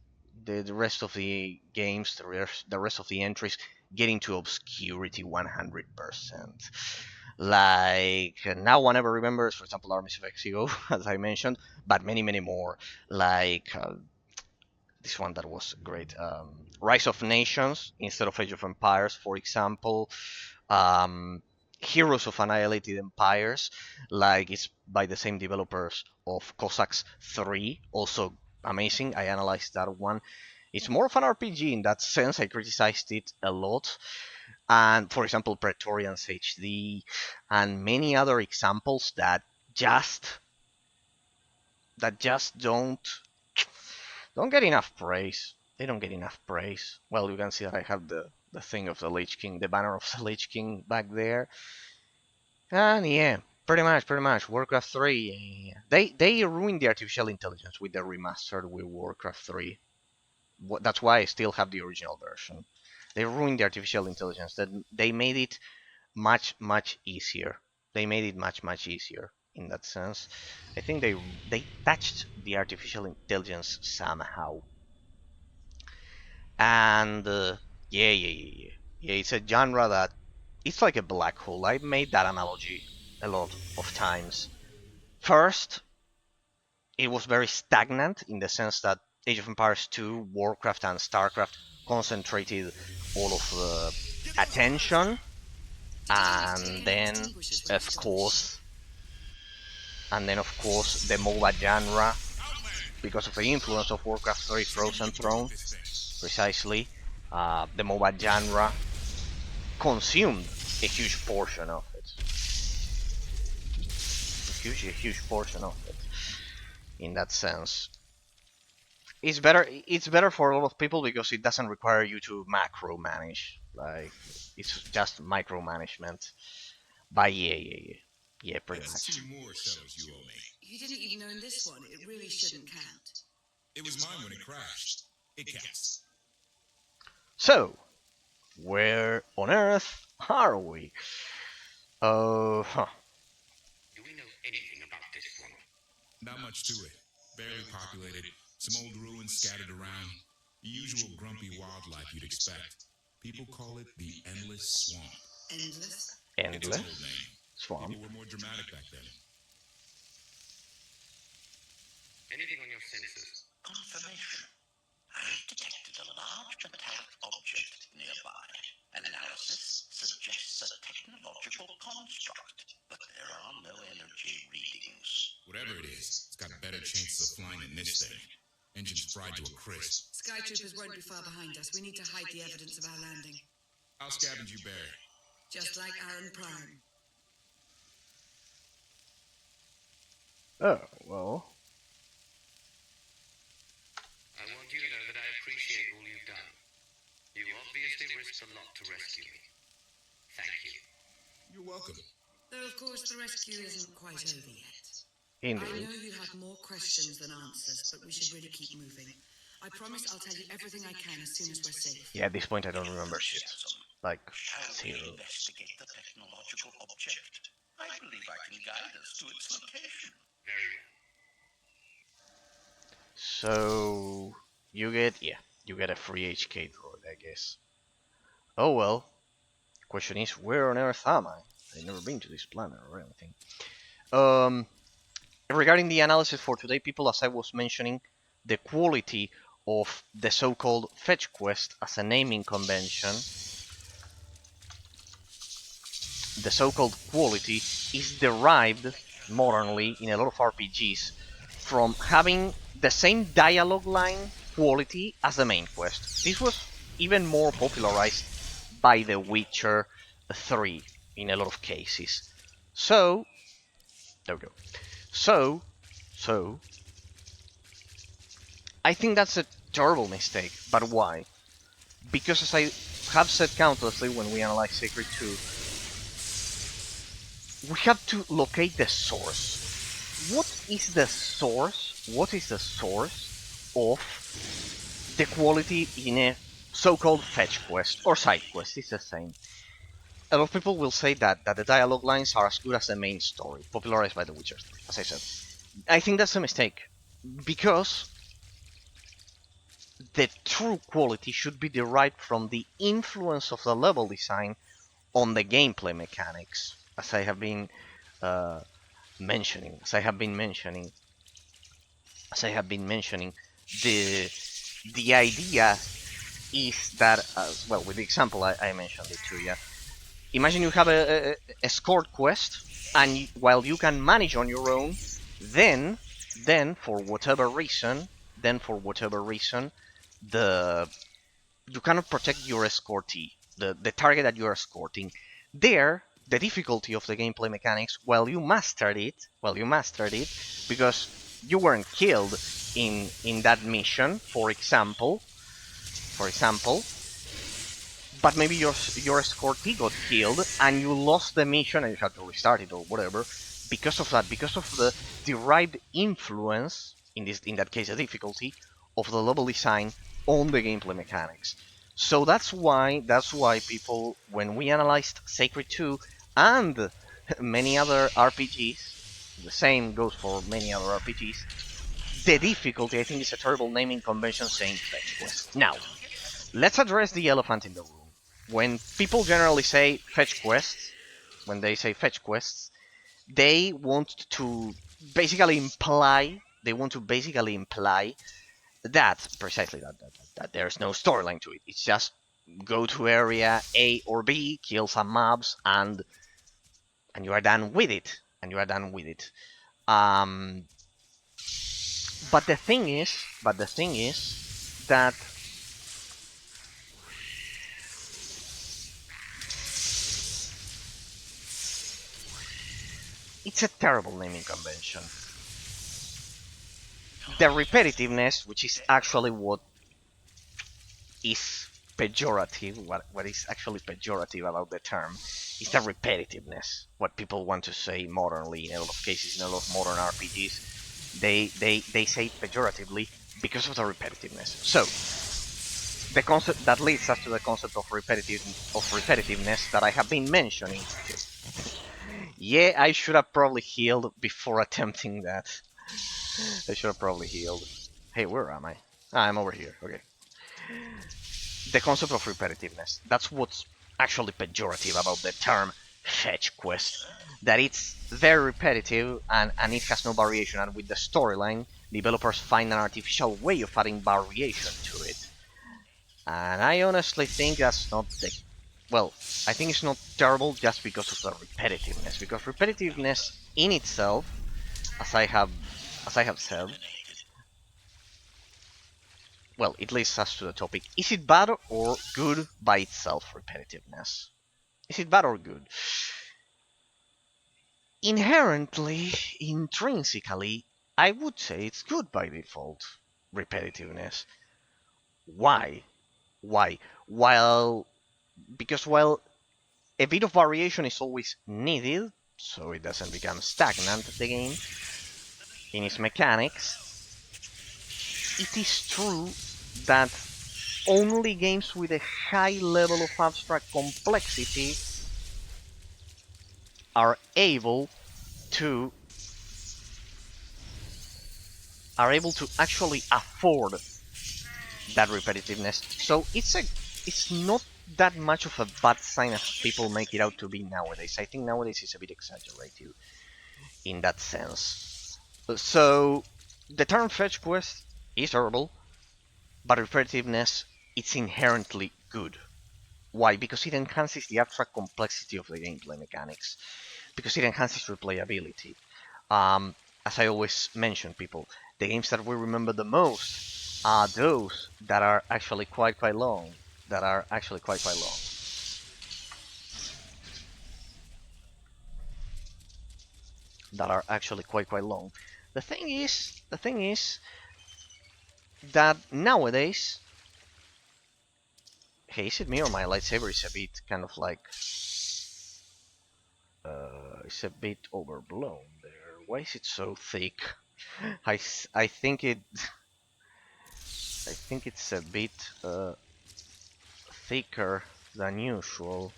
the rest of the games, the rest of the entries get into obscurity 100%. Like, now one ever remembers, for example, Armies of Exigo, as I mentioned, but many more. Like, this one that was great, Rise of Nations instead of Age of Empires, for example. Um, Heroes of Annihilated Empires, like it's by the same developers of Cossacks 3, also amazing. I analyzed that one. It's more of an RPG in that sense. I criticized it a lot. And for example, Praetorians HD, and many other examples just that just don't get enough praise. They don't get enough praise. Well, you can see that I have the thing of the Lich King, the banner of the Lich King back there. And yeah, pretty much. Warcraft 3. They ruined the artificial intelligence with the remastered with Warcraft 3. That's why I still have the original version. They ruined the artificial intelligence. That they made it much easier. They made it much easier in that sense. I think they touched the artificial intelligence somehow. And yeah. It's a genre that it's like a black hole. I made that analogy a lot of times. First, it was very stagnant in the sense that Age of Empires 2, Warcraft, and StarCraft concentrated all of the attention, and then, of course, the MOBA genre, because of the influence of Warcraft 3 Frozen Throne, precisely, the MOBA genre consumed a huge portion of it. A huge portion of it. In that sense, it's better for a lot of people because it doesn't require you to macro manage. Like, it's just micromanagement. But yeah, pretty
That's
much.
2 more shadows you owe me.
You didn't even own this one. It really shouldn't count.
It was mine when it crashed. It counts.
So Where on earth are we? Huh.
Do we know anything about this swamp?
Not much to it. Barely populated. Some old ruins scattered around. The usual grumpy wildlife you'd expect. People call it the Endless Swamp.
Endless?
It's an
Endless
old name.
swamp.
People were more dramatic back then.
Anything on your sensors?
Confirmation. I've detected a large metallic object nearby. Analysis suggests a technological construct, but there are no energy readings.
Whatever it is, it's got better chances of flying than this thing. Engines fried to a crisp.
Sky troopers won't be far behind us. We need to hide the evidence of our landing.
I'll scavenge you bare.
Just like Aaron Prime.
Oh, well.
I want you to know that I appreciate all you've done. You obviously risked a lot to rescue me. Thank you.
You're welcome.
Though, of course, the rescue isn't quite over yet. I
Indeed.
know you have more questions than answers, but we should really keep moving. I promise I'll tell you everything I can as soon as we're safe.
Yeah, at this point I don't remember shit. Like,
Shall we
zero.
investigate the technological object? I believe I can guide us to its location.
Very well.
So, you get a free HK droid, I guess. Oh well. Question is, where on earth am I? I've never been to this planet or anything. Regarding the analysis for today, people, as I was mentioning, the quality of the so-called fetch quest as a naming convention, the so-called quality is derived modernly in a lot of RPGs from having the same dialogue line quality as the main quest. This was even more popularized by The Witcher 3 in a lot of cases. So, there we go. So, I think that's a terrible mistake. But why? Because as I have said countlessly when we analyze Sacred 2, we have to locate the source. What is the source? What is the source of the quality in a so-called fetch quest or side quest? It's the same. A lot of people will say that the dialogue lines are as good as the main story, popularized by The Witcher 3, as I said. I think that's a mistake, because the true quality should be derived from the influence of the level design on the gameplay mechanics, as I have been mentioning. The idea is that, well, with the example I mentioned it to you. Imagine you have a escort quest, and while you can manage on your own, then for whatever reason, you cannot protect your escortee, the target that you are escorting. There, the difficulty of the gameplay mechanics, while you mastered it, because you weren't killed in that mission, for example, but maybe your escortee got killed and you lost the mission and you had to restart it or whatever. Because of that, because of the derived influence, in that case, the difficulty of the level design on the gameplay mechanics. So that's why people, when we analyzed Sacred 2 and many other RPGs, the same goes for many other RPGs, the difficulty, I think, is a terrible naming convention saying fetch quest. Now, let's address the elephant in the room. When people generally say fetch quests, they want to basically imply that precisely that there's no storyline to it. It's just go to area A or B, kill some mobs, and you are done with it. But the thing is that it's a terrible naming convention. The repetitiveness, which is actually what is pejorative, what is actually pejorative about the term, is the repetitiveness. What people want to say modernly in a lot of cases, in a lot of modern RPGs, they say pejoratively because of the repetitiveness. So, the concept that leads us to the concept of repetitiveness that I have been mentioning. Yeah, I should have probably healed before attempting that. I should have probably healed. Hey, where am I? Ah, I'm over here. Okay. The concept of repetitiveness. That's what's actually pejorative about the term fetch quest. That it's very repetitive and it has no variation. And with the storyline, developers find an artificial way of adding variation to it. And I honestly think that's not the... Well, I think it's not terrible just because of the repetitiveness. Because repetitiveness in itself, as I have said, well, it leads us to the topic. Is it bad or good by itself, repetitiveness? Is it bad or good? Inherently, intrinsically, I would say it's good by default, repetitiveness. Why? Why? Because while a bit of variation is always needed, so it doesn't become stagnant, the game, in its mechanics, it is true that only games with a high level of abstract complexity are able to actually afford that repetitiveness. So it's not that much of a bad sign as people make it out to be nowadays. I think nowadays it's a bit exaggerated in that sense. So the term fetch quest is horrible, but repetitiveness it's inherently good. Why? Because it enhances the abstract complexity of the gameplay mechanics. Because it enhances replayability. As I always mention, people, the games that we remember the most are those that are actually quite long. That are actually quite long. That are actually quite long. The thing is that nowadays, hey, is it me or my lightsaber is a bit kind of like, it's a bit overblown there. Why is it so thick? I think it's a bit thicker than usual.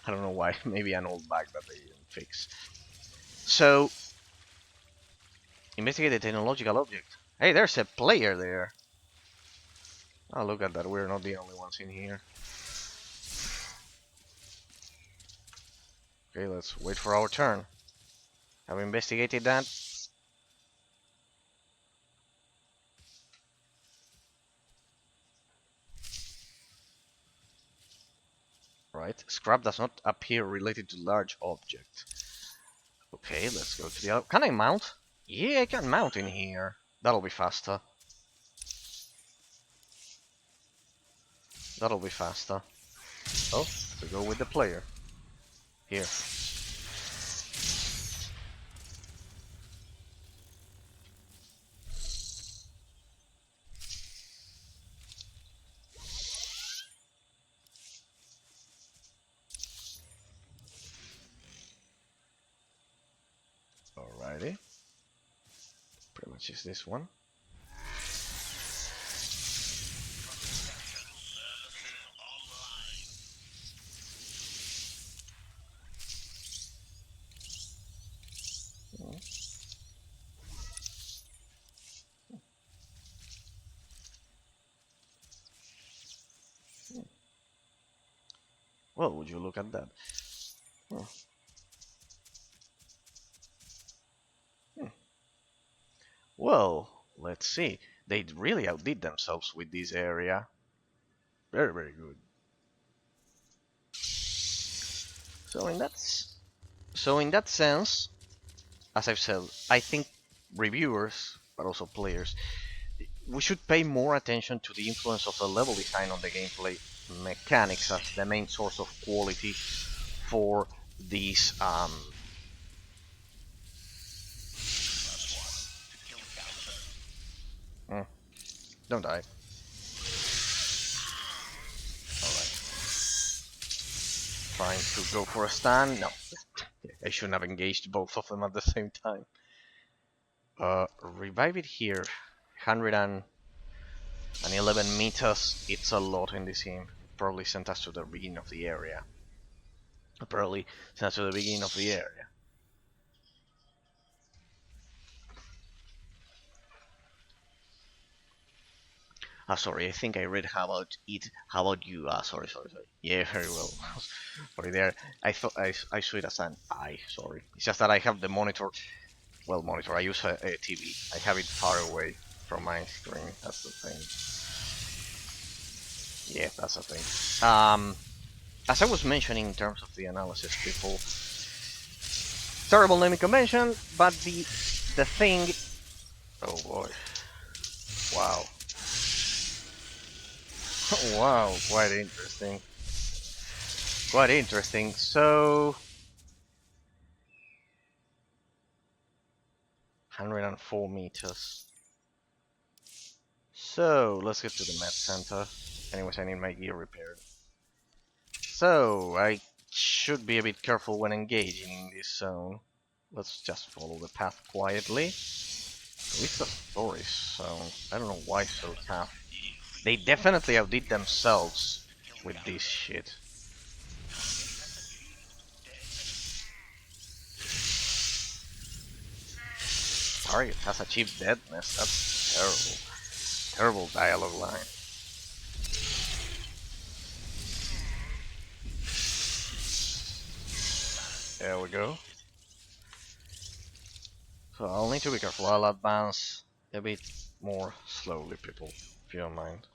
I don't know why. Maybe an old bug that they didn't fix. So, investigate the technological object. Hey, there's a player there. Oh, look at that. We're not the only ones in here. Okay, let's wait for our turn. Have we investigated that? Right. Scrap does not appear related to large object. Okay, let's go to the other. Can I mount? Yeah, I can mount in here. That'll be faster. That'll be faster. Oh, we go with the player. Here. Alrighty. Pretty much is this one. Well, would you look at that? Well, let's see. They really outdid themselves with this area. Very good. So in that sense, as I've said, I think reviewers, but also players, we should pay more attention to the influence of the level design on the gameplay mechanics as the main source of quality for these don't die. Alright. Trying to go for a stand. No. I shouldn't have engaged both of them at the same time. Revive it here. 100 and... And 11 meters, it's a lot in this game. Probably sent us to the beginning of the area. Probably sent us to the beginning of the area. Sorry, I think I read how about it. How about you? Sorry. Yeah, very well. Sorry there. I thought I saw it as an I. Sorry. It's just that I have the monitor. Well, monitor. I use a TV. I have it far away from my screen. That's the thing. Yeah, that's the thing. As I was mentioning in terms of the analysis, people. Terrible naming convention, but the thing. Oh boy. Wow. Wow, quite interesting. Quite interesting. So, 104 meters. So, let's get to the med center. Anyways, I need my gear repaired. So, I should be a bit careful when engaging in this zone. Let's just follow the path quietly. At least the stories zone. I don't know why so tough. They definitely outdid themselves with this shit. Target has achieved deadness. That's terrible. Terrible dialogue line. There we go. So I'll need to be careful. I'll advance a bit more slowly, people, if you don't mind.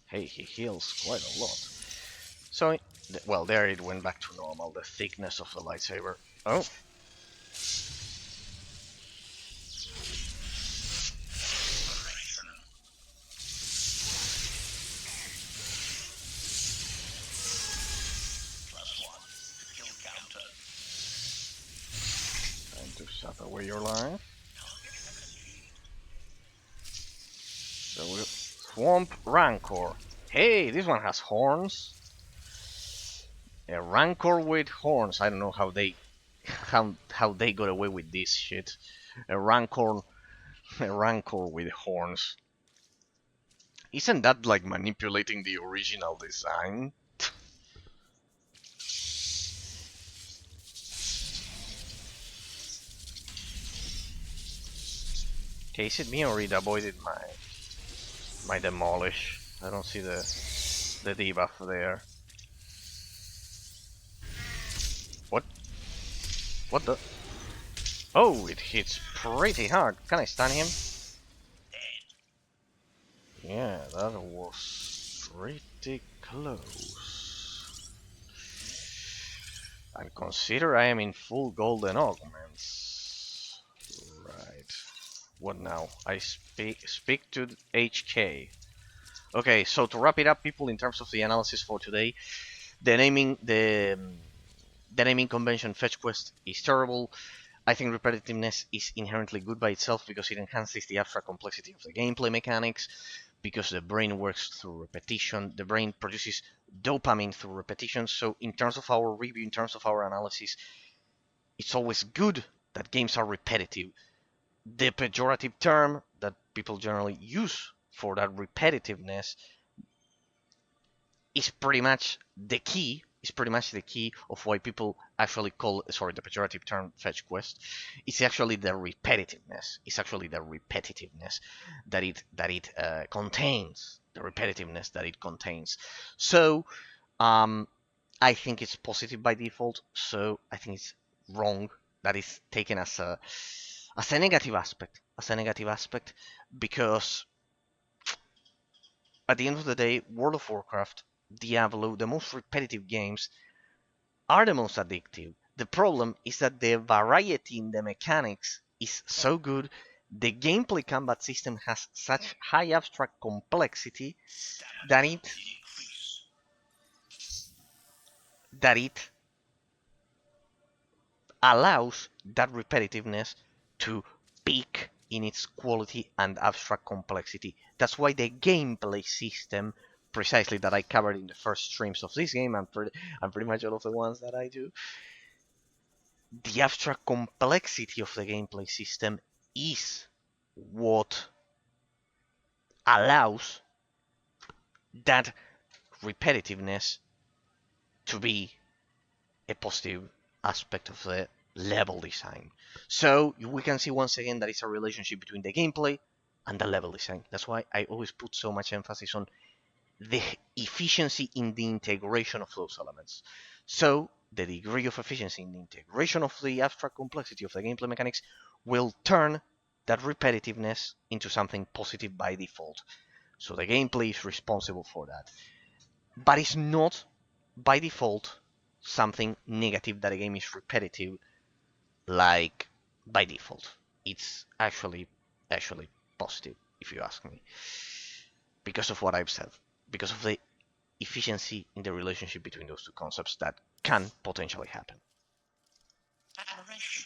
Hey, he heals quite a lot. So, well, there it went back to normal, the thickness of the lightsaber. Oh. Time to sap away your life. So we'll Swamp Rancor. Hey, this one has horns. A Rancor with horns. I don't know how they got away with this shit. A Rancor with horns. Isn't that like manipulating the original design? Okay, is it me or it avoided my demolish? I don't see the debuff there. What? What the? Oh, it hits pretty hard. Can I stun him? Yeah, that was pretty close. And consider I am in full golden augments. Right. What now? I speak to HK. Okay, so to wrap it up, people, in terms of the analysis for today, the naming convention fetch quest is terrible. I think repetitiveness is inherently good by itself because it enhances the abstract complexity of the gameplay mechanics, because the brain works through repetition, the brain produces dopamine through repetition. So in terms of our review, in terms of our analysis, it's always good that games are repetitive. The pejorative term that people generally use for that repetitiveness is pretty much the key. Is pretty much the key of why people actually call, sorry, the pejorative term fetch quest. It's actually the repetitiveness. It's actually the repetitiveness that it contains. The repetitiveness that it contains. So, I think it's positive by default. So I think it's wrong that is taken as a negative aspect. As a negative aspect, because at the end of the day, World of Warcraft, Diablo, the most repetitive games are the most addictive. The problem is that the variety in the mechanics is so good, the gameplay combat system has such high abstract complexity that it allows that repetitiveness to peak in its quality and abstract complexity. That's why the gameplay system, precisely that I covered in the first streams of this game and pretty much all of the ones that I do, the abstract complexity of the gameplay system is what allows that repetitiveness to be a positive aspect of the level design. So we can see once again that it's a relationship between the gameplay and the level design. That's why I always put so much emphasis on the efficiency in the integration of those elements. So the degree of efficiency in the integration of the abstract complexity of the gameplay mechanics will turn that repetitiveness into something positive by default. So the gameplay is responsible for that. But it's not by default something negative that a game is repetitive, like by default. It's actually positive, if you ask me, because of what I've said, because of the efficiency in the relationship between those two concepts that can potentially happen.
Admiration.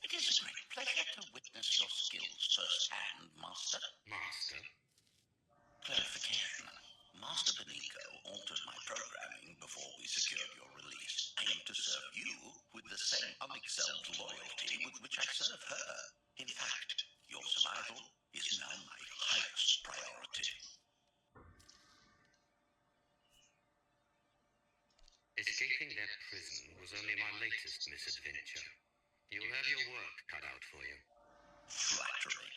It is a great pleasure to witness your skills firsthand, Master.
Master?
Clarification. Master Benico altered my programming before we secured your release. I am to serve you with the same unexcelled loyalty with which I serve her. In fact, your survival is now my highest priority.
Escaping that prison was only my latest misadventure. You'll have your work cut out for you.
Flattery.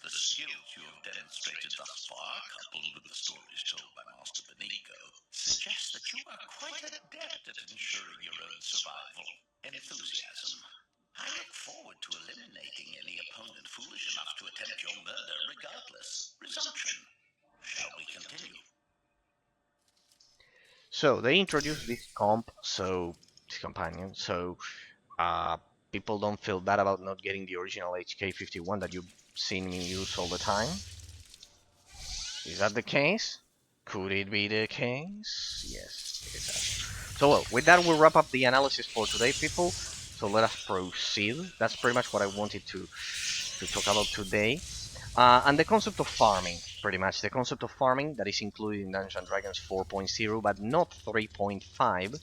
The skills you have demonstrated thus far, coupled with the stories told by Master Benico, suggest that you are quite adept at ensuring your own survival. Enthusiasm. I look forward to eliminating any opponent foolish enough to attempt your murder regardless. Resumption. Shall we continue?
So they introduced this comp, this companion, so people don't feel bad about not getting the original HK51 that you've seen me use all the time. Is that the case? Could it be the case? Yes, it is. So well, with that we'll wrap up the analysis for today, people. So let us proceed. That's pretty much what I wanted to talk about today. And the concept of farming, pretty much. The concept of farming that is included in Dungeons & Dragons 4.0, but not 3.5.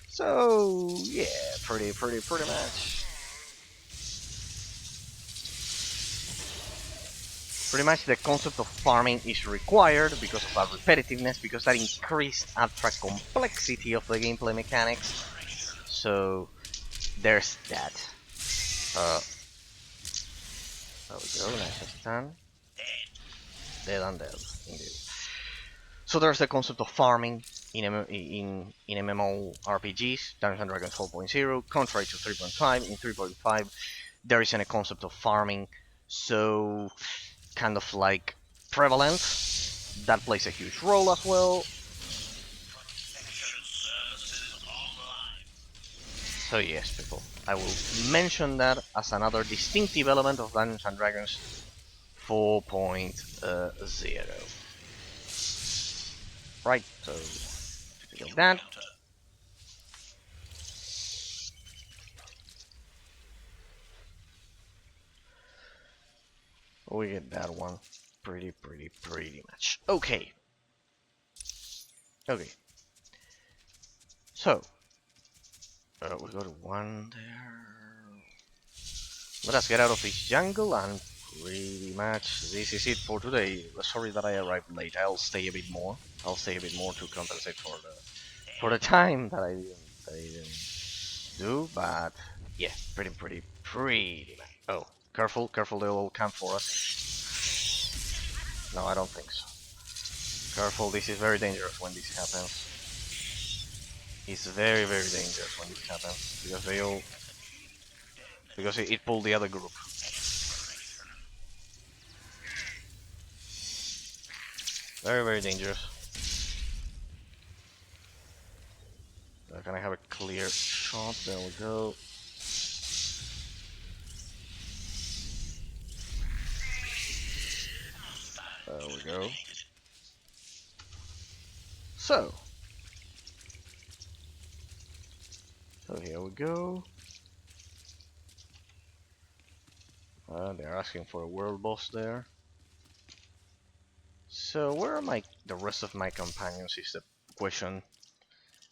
So, yeah, pretty much. Pretty much the concept of farming is required because of our repetitiveness, because that increased abstract complexity of the gameplay mechanics. So, there's that. There we go, nice and done. Dead and dead, indeed. So there's the concept of farming in MMORPGs, Dungeons & Dragons 4.0, contrary to 3.5. In 3.5, there isn't a concept of farming, so kind of like prevalence, that plays a huge role as well. So yes, people, I will mention that as another distinctive element of Dungeons & Dragons 4.0. Right, so like that. We get that one pretty much. Okay. So we go to one there. Let us get out of this jungle, and pretty much this is it for today. Sorry that I arrived late. I'll stay a bit more. To compensate for the time that I didn't do. But yeah, pretty much. Oh, careful! They will come for us. No, I don't think so. Careful! This is very dangerous when this happens. It's very dangerous when this happens because it pulled the other group. Very dangerous. Can I have a clear shot? There we go. There we go. So here we go. They're asking for a world boss there. So where are the rest of my companions is the question.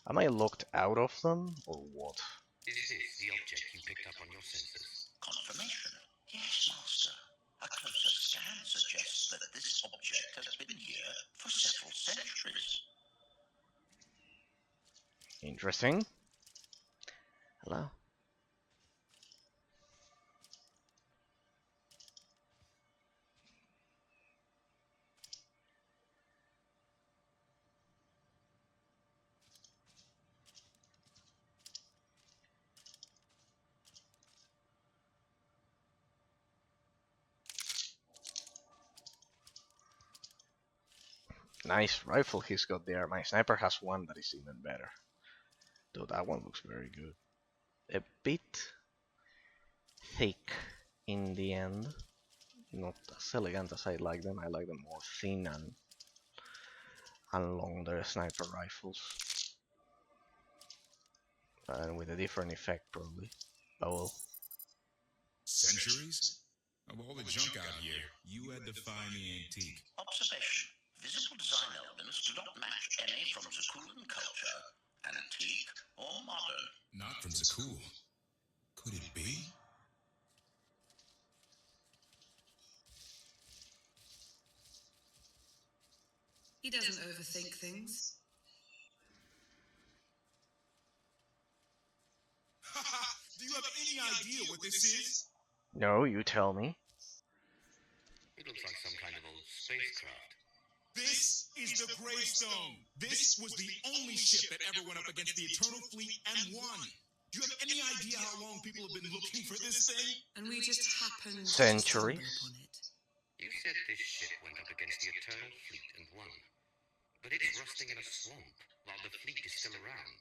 Am I locked out of them or what?
Is this the object you picked up on your sensors?
Confirmation. Yes, Master. A A closer scan suggests that this object has been here for several centuries.
Interesting. Hello. Nice rifle he's got there. My sniper has one that is even better. Though that one looks very good. A bit thick in the end. Not as elegant as I like them. I like them more thin and longer sniper rifles. And with a different effect probably. Oh well.
Centuries? Of all the junk out here, you had to find the antique.
Observation. Visible design elements do not match any from Zakulan culture, antique or modern.
Not from Zakul. Could it be?
He doesn't overthink things.
Do you have any idea what this is?
No, you tell me.
It looks like some kind of old spacecraft.
This is the Gravestone. This was the only ship that ever went up against the Eternal Fleet and won. Do you have any idea how long people have been looking for this thing?
And we just happened
Centuries.
to stumble upon it.
You said this ship went up against the Eternal Fleet and won. But it's rusting in a swamp while the fleet is still around.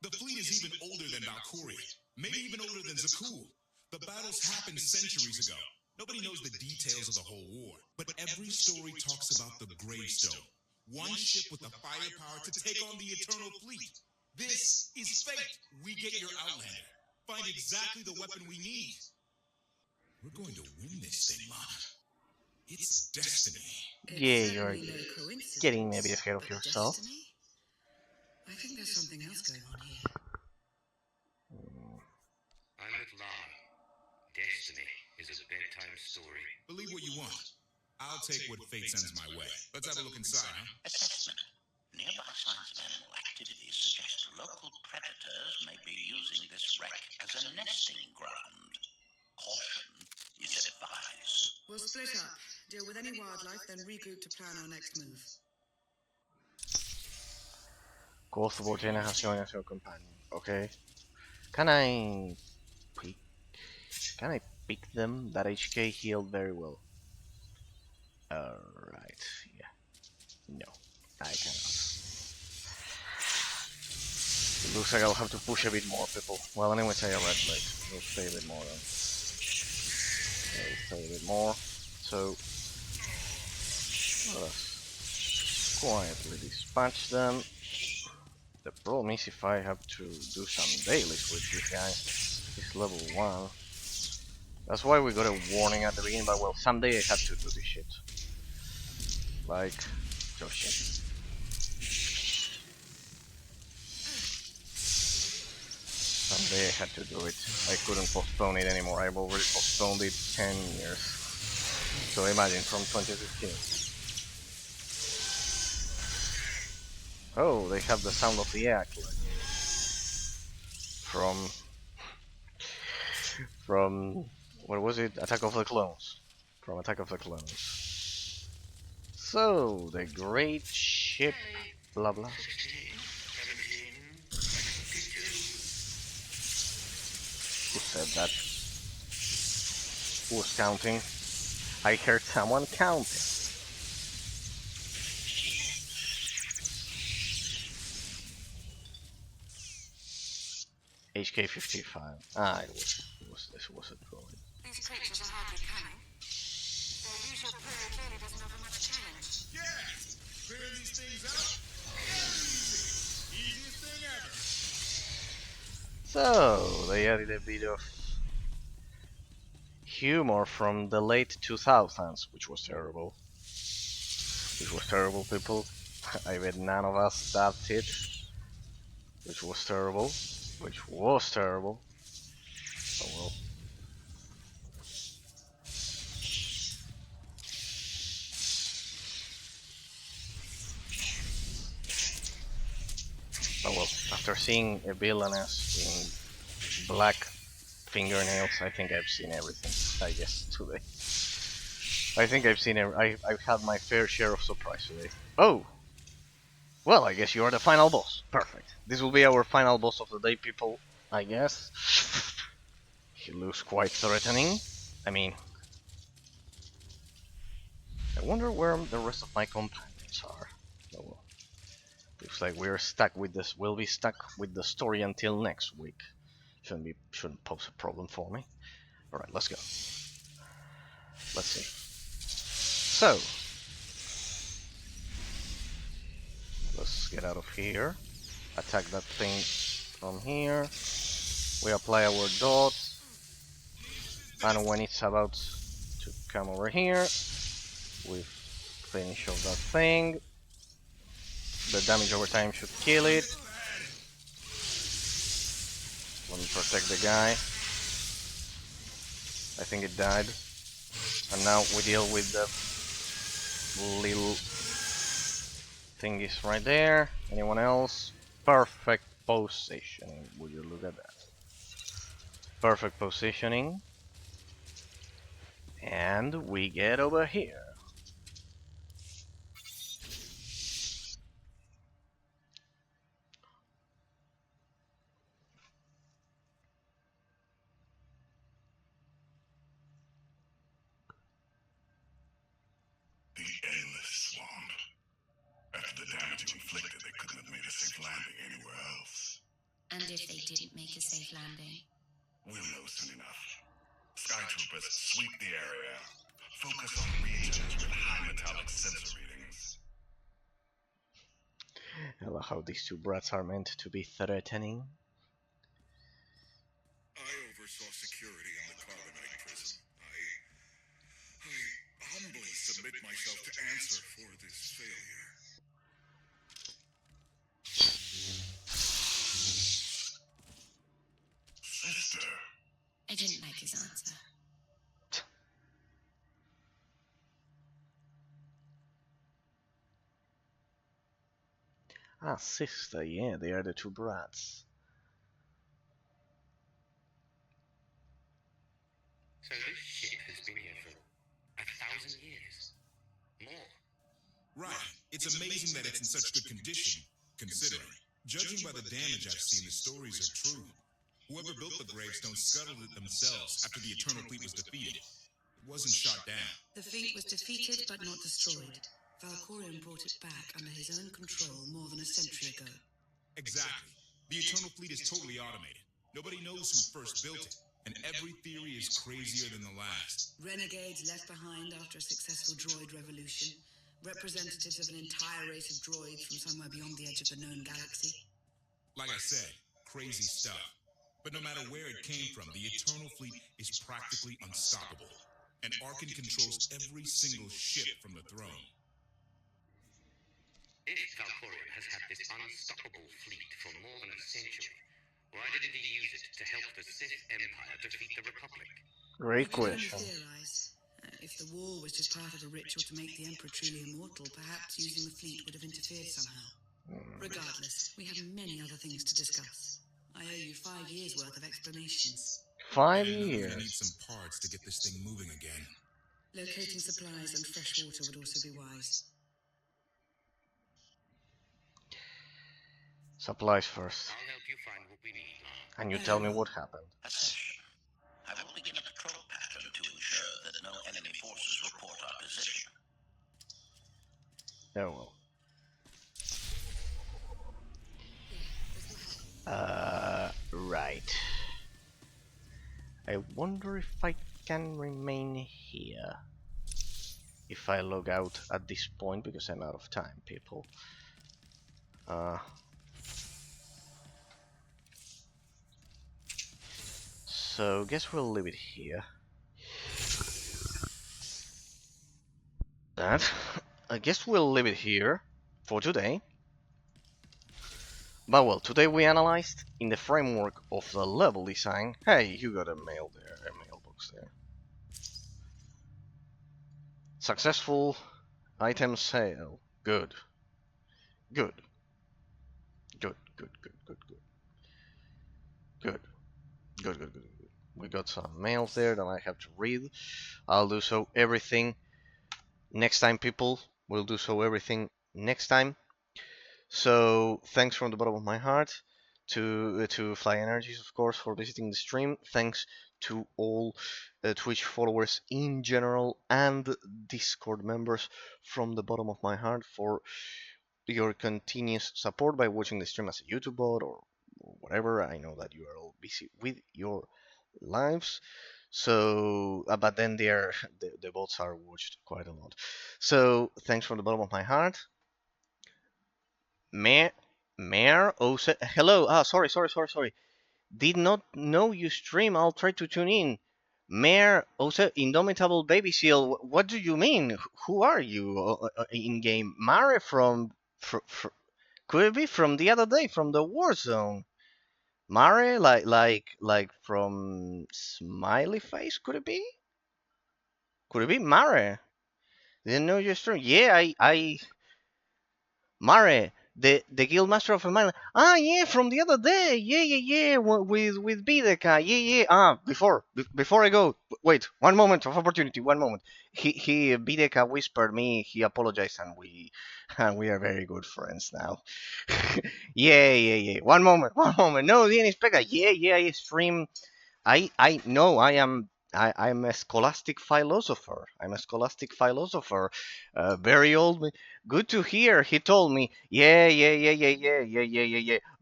The fleet is even older than Valkyrie, maybe even older than Zakul. The battles happened centuries ago. Nobody knows the details of the whole war, but every story talks about the Gravestone. One ship with the firepower to take on the Eternal Fleet. This is fate. We get your Outlander. Find exactly the weapon we need. We're going to win this thing, Lana. It's destiny.
Yeah, you're
Certainly no coincidence,
getting maybe ahead of
but
yourself.
destiny? I think there's something else going on here.
I'm with Lara. Destiny is a bedtime story.
Believe what you want. I'll take what fate sends my way. Let's have a look inside, huh?
Assessment. Nearby signs of animal activity suggest local predators may be using this wreck as a nesting ground. Caution is advised.
We'll split up, deal with any wildlife, then regroup to plan our next move.
Call subordinate has joined as your companion. Okay. Can I pick them? That HK healed very well. Alright, yeah. No, I cannot. It looks like I'll have to push a bit more people. Well, anyway, say a red plate. We'll stay a bit more then. We'll stay a bit more. So, let us quietly dispatch them. The problem is if I have to do some dailies with this guy. He's level 1. That's why we got a warning at the beginning, but well, someday I have to do this shit. Like, oh shit. Someday I had to do it. I couldn't postpone it anymore. I've already postponed it 10 years. So imagine, from 2015. Oh, they have the sound of the act, like, from what was it? Attack of the Clones. From Attack of the Clones. So the great ship, blah blah.
16, 17, 52.
Who said that? Who was counting? I heard someone counting. HK 55. Ah, this was a droid.
These creatures are hardly cunning. Their usual prey clearly doesn't offer much challenge.
Yeah! Clearing these things out? Easy. Easiest thing ever.
So they added a bit of humor from the late 2000s, which was terrible. Which was terrible, people. I bet none of us dabbed it. Which was terrible. Which was terrible. Oh well. Oh well, after seeing a villainess in black fingernails, I think I've seen everything, I guess, today. I think I've seen I've had my fair share of surprise today. Oh! Well, I guess you are the final boss. Perfect. This will be our final boss of the day, people, I guess. He looks quite threatening. I mean, I wonder where the rest of my companions are. Oh well. Looks like we're stuck with this. We'll be stuck with the story until next week. Shouldn't pose a problem for me. Alright, let's go. Let's see. So, let's get out of here. Attack that thing from here. We apply our dot. And when it's about to come over here, we finish off that thing. The damage over time should kill it. Let me protect the guy. I think it died. And now we deal with the little thingies right there. Anyone else? Perfect positioning. Would you look at that? Perfect positioning. And we get over here.
The endless swamp. After the damage you inflicted, they couldn't have made a safe landing anywhere else.
And if they didn't make a safe landing?
We'll know soon enough. Sky troopers sweep the area. Focus on regions with high metallic sensor readings.
I love how these two brats are meant to be threatening.
I oversaw security in the Carbonite prison. I humbly submit myself to answer for this failure.
Sister.
I didn't like his answer.
Ah, sister, yeah, they are the two brats.
So this ship has been here for 1,000 years. More.
Right. It's amazing that it's in such good condition, considering. Judging by the damage I've seen, the stories are true. Whoever built the Gravestone scuttled it themselves after the Eternal Fleet was defeated. It wasn't shot down.
The fleet was defeated but not destroyed. Valkorion brought it back under his own control more than a century ago.
Exactly. The Eternal Fleet is totally automated. Nobody knows who first built it, and every theory is crazier than the last.
Renegades left behind after a successful droid revolution. Representatives of an entire race of droids from somewhere beyond the edge of the known galaxy.
Like I said, crazy stuff. But no matter where it came from, the Eternal Fleet is practically unstoppable. And Arkan controls every single ship from the throne.
If Valkorion has had this unstoppable fleet for more than a century, why didn't he use it to help the Sith Empire defeat the Republic?
Great
We can only
question.
theorize. If the war was just part of a ritual to make the Emperor truly immortal, perhaps using the fleet would have interfered somehow. Regardless, we have many other things to discuss. I owe you 5 years' worth of explanations.
5
And I need
years.
some parts to get this thing moving again.
Locating supplies and fresh water would also be wise.
Supplies first.
I'll help you find what we need, Lon.
And you tell me what happened.
Accession. I will begin a patrol pattern to ensure that no enemy forces report our position.
Oh well. Right. I wonder if I can remain here. If I log out at this point, because I'm out of time, people. So, guess we'll leave it here. I guess we'll leave it here for today. But well, today we analyzed, in the framework of the level design. Hey, you got a mail there, a mailbox there. Successful item sale. Good. Good. Good. good, good, good, good, good, good, good, good. We got some mails there that I have to read. I'll do so everything next time, people. We'll do so everything next time. So thanks from the bottom of my heart to Fly Energies, of course, for visiting the stream. Thanks to all Twitch followers in general and Discord members from the bottom of my heart for your continuous support by watching the stream as a YouTube bot or whatever. I know that you are all busy with your lives. So, but then the bots are watched quite a lot. So, thanks from the bottom of my heart. Mayor Ose, hello. Ah, sorry. Did not know you stream. I'll try to tune in. Mayor Ose, Indomitable Baby Seal. What do you mean? Who are you in game? Mare from, could it be from the other day from the war zone? Mare, like from Smiley Face? Could it be? Could it be Mare? Didn't know you stream. Yeah, I Mare, the guild master of Amanda. Ah, yeah, from the other day. Yeah. With Bideka. Yeah. Ah, before I go, wait, one moment of opportunity. One moment. He Bideka whispered me. He apologized, and we and we are very good friends now. Yeah. One moment. No, didn't expect that. Yeah. I stream. I know I'm a scholastic philosopher. I'm a scholastic philosopher. Very old. Good to hear. He told me. Yeah.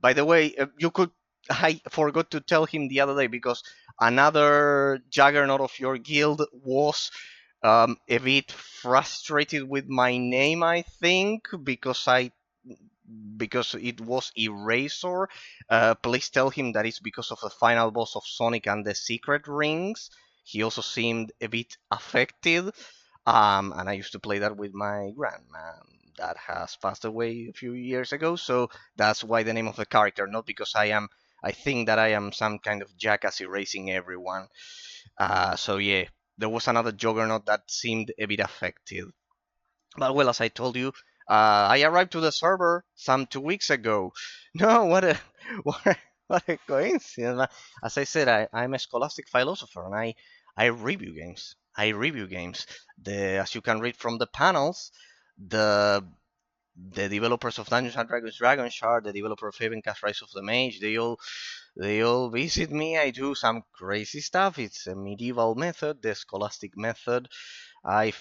By the way, you could. I forgot to tell him the other day because another juggernaut of your guild was a bit frustrated with my name. I think because it was Eraser. Please tell him that it's because of the final boss of Sonic and the Secret Rings. He also seemed a bit affected. And I used to play that with my grandma that has passed away a few years ago. So that's why the name of the character, not because I think that I am some kind of jackass erasing everyone. So yeah, there was another juggernaut that seemed a bit affected. But well, as I told you, I arrived to the server some 2 weeks ago. No, what a, what a coincidence! As I said, I'm a scholastic philosopher, and I review games. I review games. As you can read from the panels, the the developers of Dungeons and Dragons Dragon Shard, the developer of Havencast Rise of the Mage, they all visit me. I do some crazy stuff. It's a medieval method, the scholastic method. I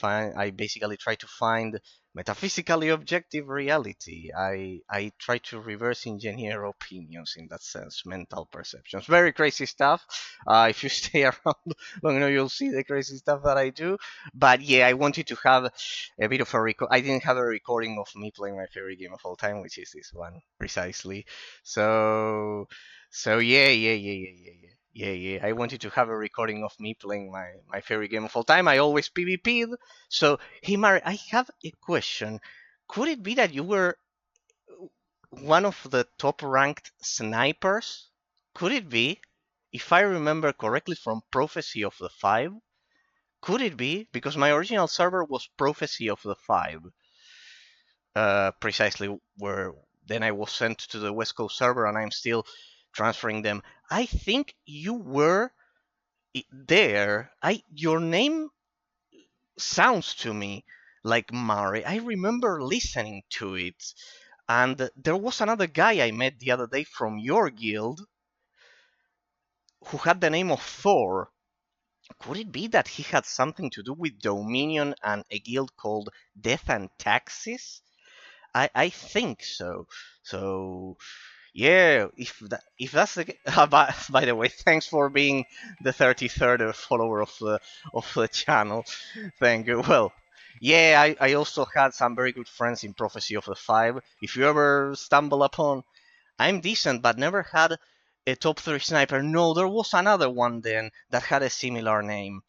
basically try to find metaphysically objective reality. I try to reverse engineer opinions in that sense, mental perceptions. Very crazy stuff. If you stay around long enough, you'll see the crazy stuff that I do. But yeah, I wanted to have a bit of a record. I didn't have a recording of me playing my favorite game of all time, which is this one precisely. So yeah. I wanted to have a recording of me playing my favorite game of all time. I always PvP'd. So, hey, Mari, I have a question. Could it be that you were one of the top ranked snipers? Could it be? If I remember correctly from Prophecy of the Five? Could it be? Because my original server was Prophecy of the Five. Precisely where then I was sent to the West Coast server and I'm still transferring them. I think you were there. Your name sounds to me like Mari. I remember listening to it. And there was another guy I met the other day from your guild who had the name of Thor. Could it be that he had something to do with Dominion and a guild called Death and Taxes? I think so. So yeah, if that's the by the way, thanks for being the 33rd follower of the channel. Thank you. Well, yeah, I also had some very good friends in Prophecy of the Five. If you ever stumble upon, I'm decent, but never had a top 3 sniper. No, there was another one then that had a similar name.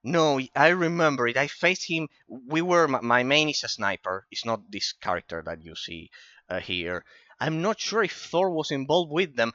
No, I remember it. I faced him. My main is a sniper. It's not this character that you see here. I'm not sure if Thor was involved with them.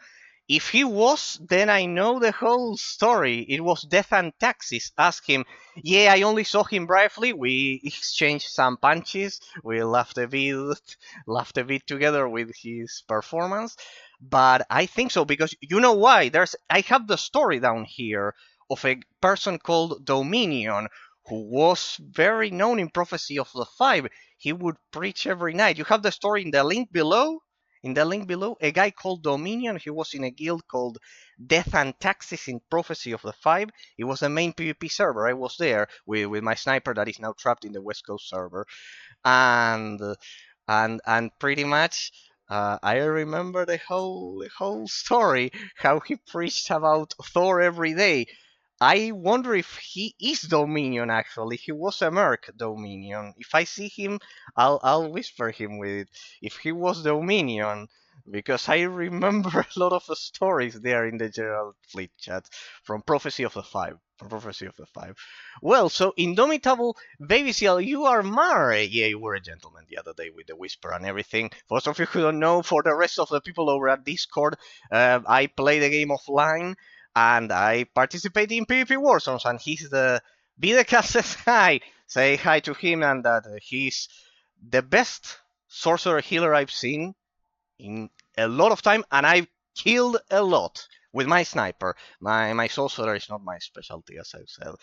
If he was, then I know the whole story. It was Death and Taxis. Ask him. Yeah, I only saw him briefly. We exchanged some punches. We laughed a bit together with his performance. But I think so because you know why? I have the story down here of a person called Dominion who was very known in Prophecy of the Five. He would preach every night. You have the story in the link below. In the link below, a guy called Dominion, he was in a guild called Death and Taxes in Prophecy of the Five. It was the main PvP server. I was there with my sniper that is now trapped in the West Coast server. And pretty much I remember the whole story, how he preached about Thor every day. I wonder if he is Dominion actually. He was a merc Dominion. If I see him, I'll whisper him with if he was Dominion because I remember a lot of the stories there in the general fleet chat from Prophecy of the Five. From Prophecy of the Five. Well, so Indomitable Baby Seal, you are Mare. Yeah, you were a gentleman the other day with the whisper and everything. For those of you who don't know, for the rest of the people over at Discord, I play the game offline and I participate in PvP Warzones, and he's the Videka says hi. Say hi to him, and that he's the best sorcerer healer I've seen in a lot of time, and I've killed a lot with my sniper. My sorcerer is not my specialty, as I've said.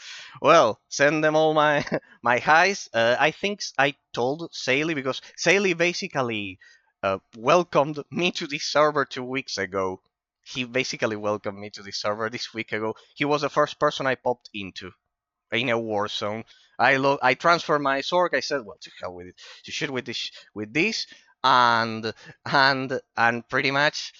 Well, send them all my my highs. I think I told Saley because Saley basically welcomed me to this server 2 weeks ago. He basically welcomed me to this server this week ago. He was the first person I popped into in a war zone. I transferred my sword. I said, well, to hell with it. To shit with this, and pretty much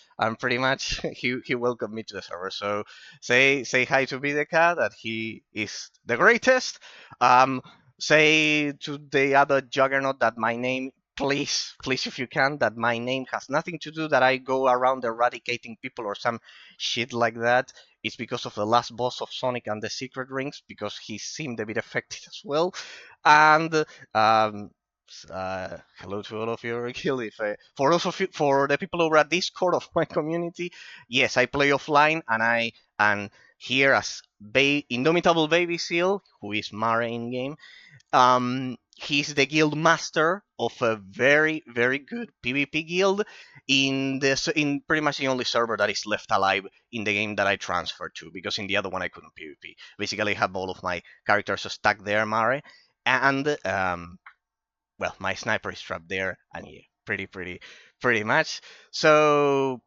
he welcomed me to the server. So say hi to Bideka that he is the greatest. Um, say to the other juggernaut that my name. Please, if you can, that my name has nothing to do that I go around eradicating people or some shit like that. It's because of the last boss of Sonic and the Secret Rings, because he seemed a bit affected as well. And hello to all of you, Kill. If for those of you, for the people over at Discord of my community, yes, I play offline, and here as Indomitable Baby Seal, who is Mara in game, he's the guild master of a very good PvP guild in pretty much the only server that is left alive in the game that I transferred to, because in the other one I couldn't PvP. Basically, I have all of my characters stuck there, Mare, and well, my sniper is trapped there, and yeah, pretty much. So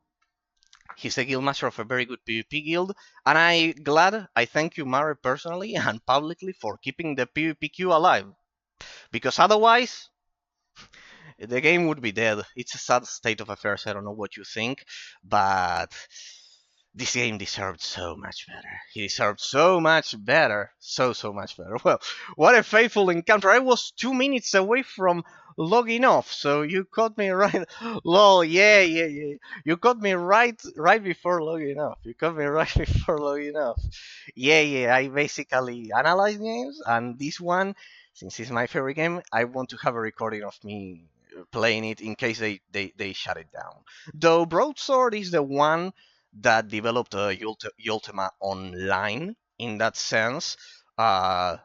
he's the guild master of a very good PvP guild, and I thank you, Mare, personally and publicly for keeping the PvP queue alive, because otherwise the game would be dead. It's a sad state of affairs. I don't know what you think, but this game deserved so much better. He deserved so much better. So much better. Well, what a faithful encounter. I was 2 minutes away from logging off, so you caught me right. Lol, yeah. You caught me right before logging off. You caught me right before logging off. Yeah. I basically analyze games, and this one, since it's my favorite game, I want to have a recording of me playing it in case they shut it down. Though Broadsword is the one that developed Ultima Online in that sense. No,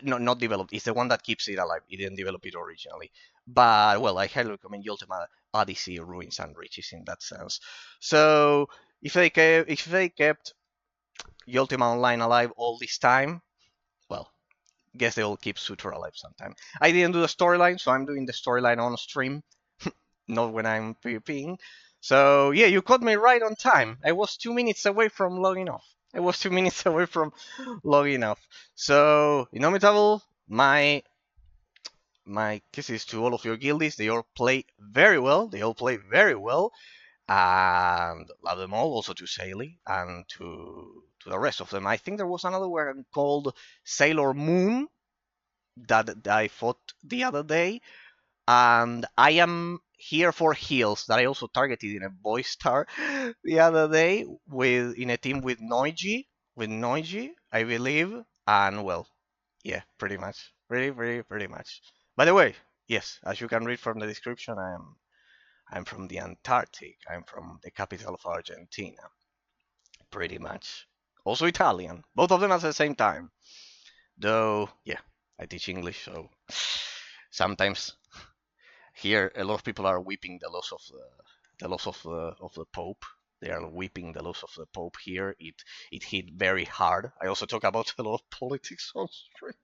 not developed. It's the one that keeps it alive. It didn't develop it originally. But well, I highly recommend Ultima Odyssey, Ruins and Riches in that sense. So if they kept Ultima Online alive all this time, well, guess they'll keep SWTOR alive sometime. I didn't do the storyline, so I'm doing the storyline on stream, not when I'm PvPing. So yeah, you caught me right on time. I was 2 minutes away from logging off. I was 2 minutes away from logging off. So Indomitable, my kisses to all of your guildies. They all play very well. And love them all. Also to Saley and to the rest of them. I think there was another one called Sailor Moon that I fought the other day, and I am here for heals that I also targeted in a boy star the other day with in a team with Noiji, I believe, and well, yeah, pretty much, pretty much. By the way, yes, as you can read from the description, I'm from the Antarctic. I'm from the capital of Argentina. pretty much. Also Italian, both of them at the same time. Though, yeah, I teach English, so sometimes here a lot of people are weeping the loss of the Pope. They are weeping the loss of the Pope here. It hit very hard. I also talk about a lot of politics on stream.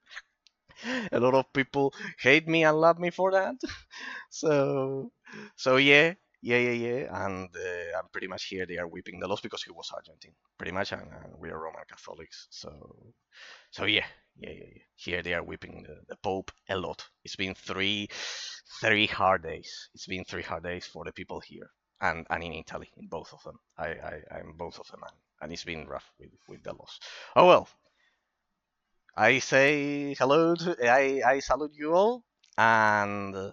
A lot of people hate me and love me for that. So, so yeah, and I'm pretty much here. They are weeping the loss because he was Argentine, pretty much, and we are Roman Catholics. So yeah. Here they are weeping the Pope a lot. It's been three hard days. It's been 3 hard days for the people here and in Italy, in both of them. I'm both of them, and it's been rough with the loss. Oh well, I say hello to I salute you all and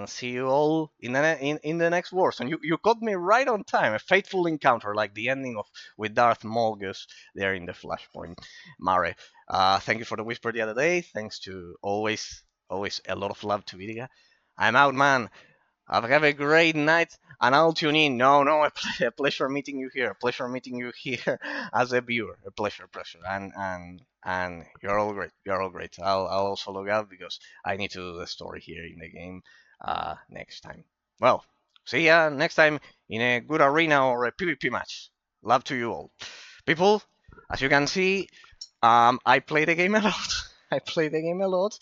see you all in the next wars. And you caught me right on time. A fateful encounter like the ending of with Darth Malgus there in the Flashpoint. Mare, thank you for the whisper the other day. Thanks to always a lot of love to Vidiga. I'm out, man. Have a great night, and I'll tune in. No, a pleasure meeting you here. A pleasure meeting you here as a viewer. A pleasure. And you're all great. You're all great. I'll also log out because I need to do the story here in the game next time. Well, see ya next time in a good arena or a PvP match. Love to you all, people. As you can see, I play the game a lot. I play the game a lot.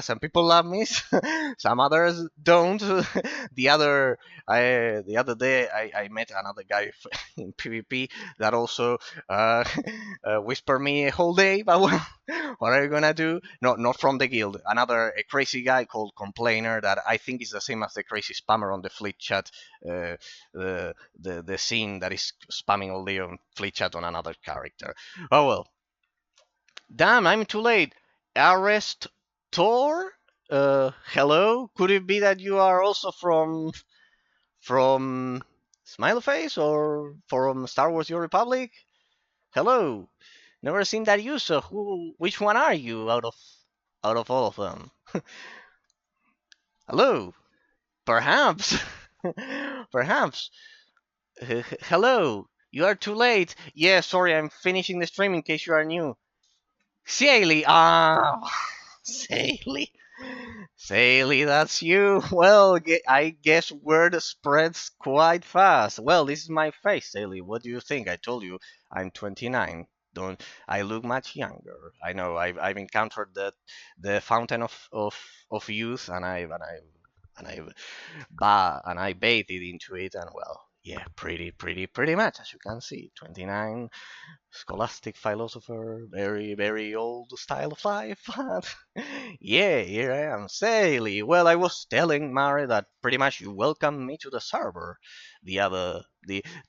Some people love me, some others don't. The other day, I met another guy in PvP that also whispered me a whole day. But well, what are you gonna do? Not from the guild. A crazy guy called Complainer that I think is the same as the crazy spammer on the fleet chat. The scene that is spamming all day on fleet chat on another character. Oh well. Damn, I'm too late. Arrest Tor? Hello? Could it be that you are also from Smile Face or from Star Wars: Your Republic? Hello. Never seen that user. Which one are you out of all of them? Hello. Perhaps. Perhaps. Hello. You are too late. Yeah, sorry, I'm finishing the stream in case you are new. Saley, Saley. Saley, that's you. Well, I guess word spreads quite fast. Well, this is my face, Saley. What do you think? I told you I'm 29. Don't I look much younger? I know. I've encountered the fountain of youth, and I bathed into it, and well, yeah, pretty much as you can see, 29, scholastic philosopher, very old style of life. But yeah, here I am, Sally. Well, I was telling Mari that pretty much you welcomed me to the server the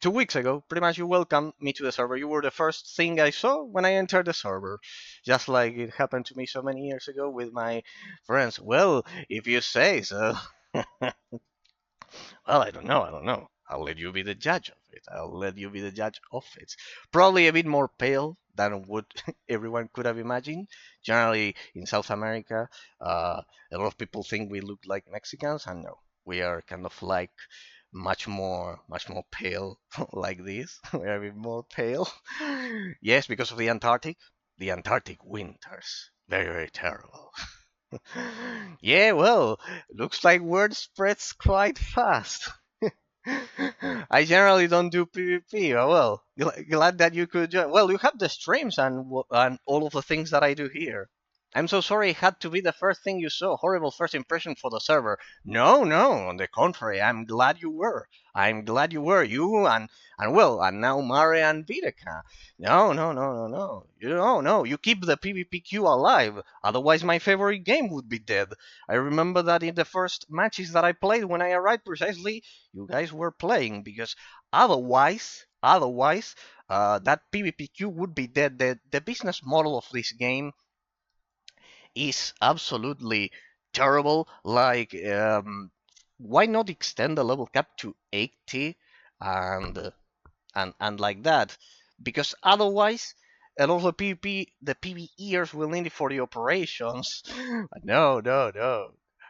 2 weeks ago. Pretty much you welcomed me to the server. You were the first thing I saw when I entered the server, just like it happened to me so many years ago with my friends. Well, if you say so. Well, I don't know. I'll let you be the judge of it. I'll let you be the judge of it. Probably a bit more pale than what everyone could have imagined. Generally, in South America, a lot of people think we look like Mexicans, and no, we are kind of like much more pale like this. We're a bit more pale. Yes, because of the Antarctic. The Antarctic winters. Very terrible. Yeah, well, looks like word spreads quite fast. I generally don't do PvP. Oh, well, glad that you could join. Well, you have the streams and all of the things that I do here. I'm so sorry it had to be the first thing you saw. Horrible first impression for the server. No, on the contrary, I'm glad you were. I'm glad you were. You and well, and now Mare and Videka. No. No. You keep the PvPQ alive. Otherwise, my favorite game would be dead. I remember that in the first matches that I played when I arrived precisely, you guys were playing because otherwise, that PvPQ would be dead. The business model of this game is absolutely terrible. Like, why not extend the level cap to 80 and and like that? Because otherwise, a lot of the PvEers will need it for the operations. No.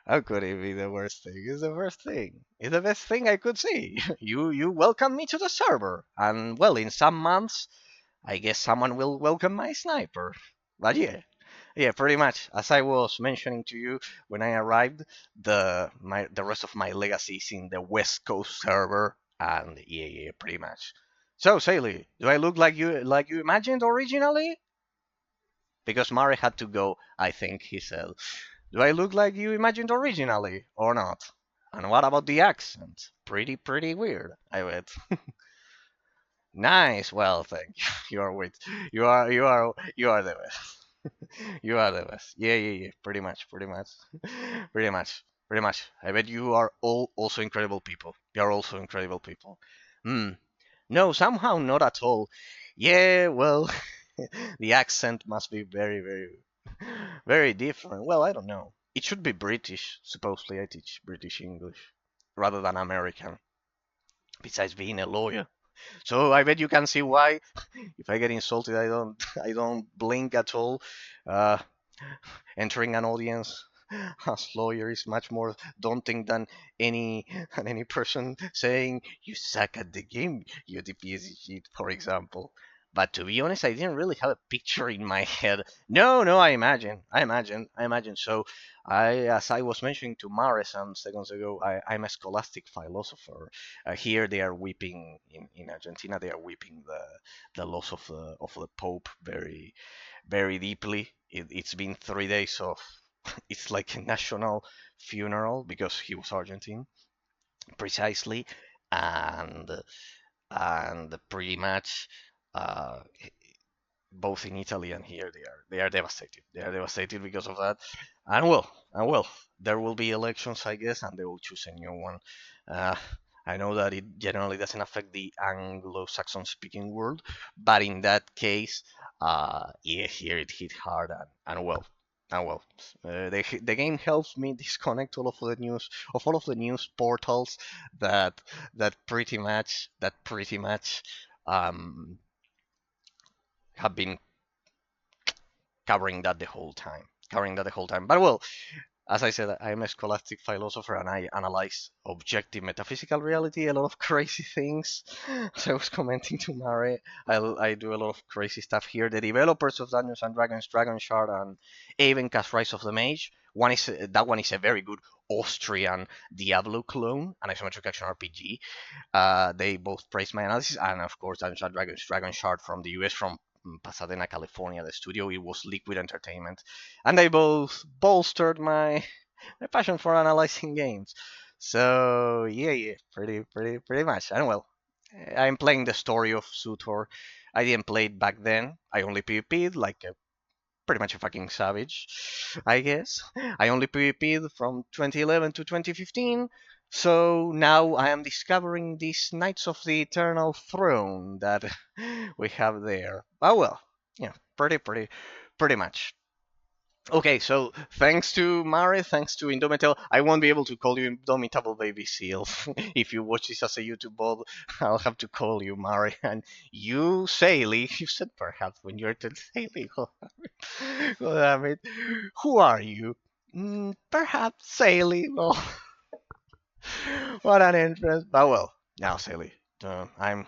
How could it be the worst thing? It's the worst thing. It's the best thing I could see. You welcome me to the server, and well, in some months, I guess someone will welcome my sniper. But yeah, yeah, pretty much. As I was mentioning to you when I arrived, the rest of my legacy is in the West Coast server, and yeah, yeah, pretty much. So, Saley, do I look like you imagined originally? Because Mari had to go, I think he said. Do I look like you imagined originally or not? And what about the accent? Pretty weird, I bet. Nice. Well, thank you. You are wait. You are the best. You are the best. Yeah, yeah, yeah. Pretty much, pretty much, pretty much. I bet you are all also incredible people. You are also incredible people. Hmm. No, somehow not at all. Yeah, well, the accent must be very different. Well, I don't know. It should be British. Supposedly, I teach British English rather than American. Besides being a lawyer, so I bet you can see why. If I get insulted, I don't I don't blink at all. Uh, Entering an audience as lawyer is much more daunting than any than any person saying you suck at the game, you DPS shit, for example. But to be honest, I didn't really have a picture in my head. No, I imagine. So, as I was mentioning to Mare some seconds ago, I'm a scholastic philosopher. Here they are weeping in Argentina. They are weeping the loss of the Pope very deeply. It's been 3 days of it's like a national funeral because he was Argentine precisely, and pretty much uh, both in Italy and here they are devastated. They are devastated because of that, and well, there will be elections, I guess, and they will choose a new one. Uh, I know that it generally doesn't affect the Anglo-Saxon speaking world, but in that case, yeah, here it hit hard and well. And well, the game helps me disconnect all of the news of all of the news portals that that pretty much um, have been covering that the whole time. Covering that the whole time. But well, as I said, I'm a scholastic philosopher and I analyze objective metaphysical reality, a lot of crazy things. As I was commenting to Mare, I do a lot of crazy stuff here. The developers of Dungeons and Dragons, Dragon Shard, and even Cast Rise of the Mage, that one is a very good Austrian Diablo clone, an isometric action RPG. They both praised my analysis, and of course, Dungeons and Dragons Dragon Shard from the US, from Pasadena, California, the studio. It was Liquid Entertainment, and they both bolstered my passion for analyzing games. So yeah, yeah, pretty much. And well, I'm playing the story of SWTOR. I didn't play it back then. I only PvP'd like a pretty much a fucking savage, I guess. I only PvP'd from 2011 to 2015, so now I am discovering these Knights of the Eternal Throne that we have there. Oh well, yeah, pretty much. Okay, so thanks to Mare, thanks to Indomitable, I won't be able to call you Indomitable Baby Seal. If you watch this as a YouTube bot, I'll have to call you Mare. And you, Saley, you said perhaps when you're to Saley. Oh, damn it. Who are you? Perhaps Saley. Well, what an entrance. But well, now Saley, I'm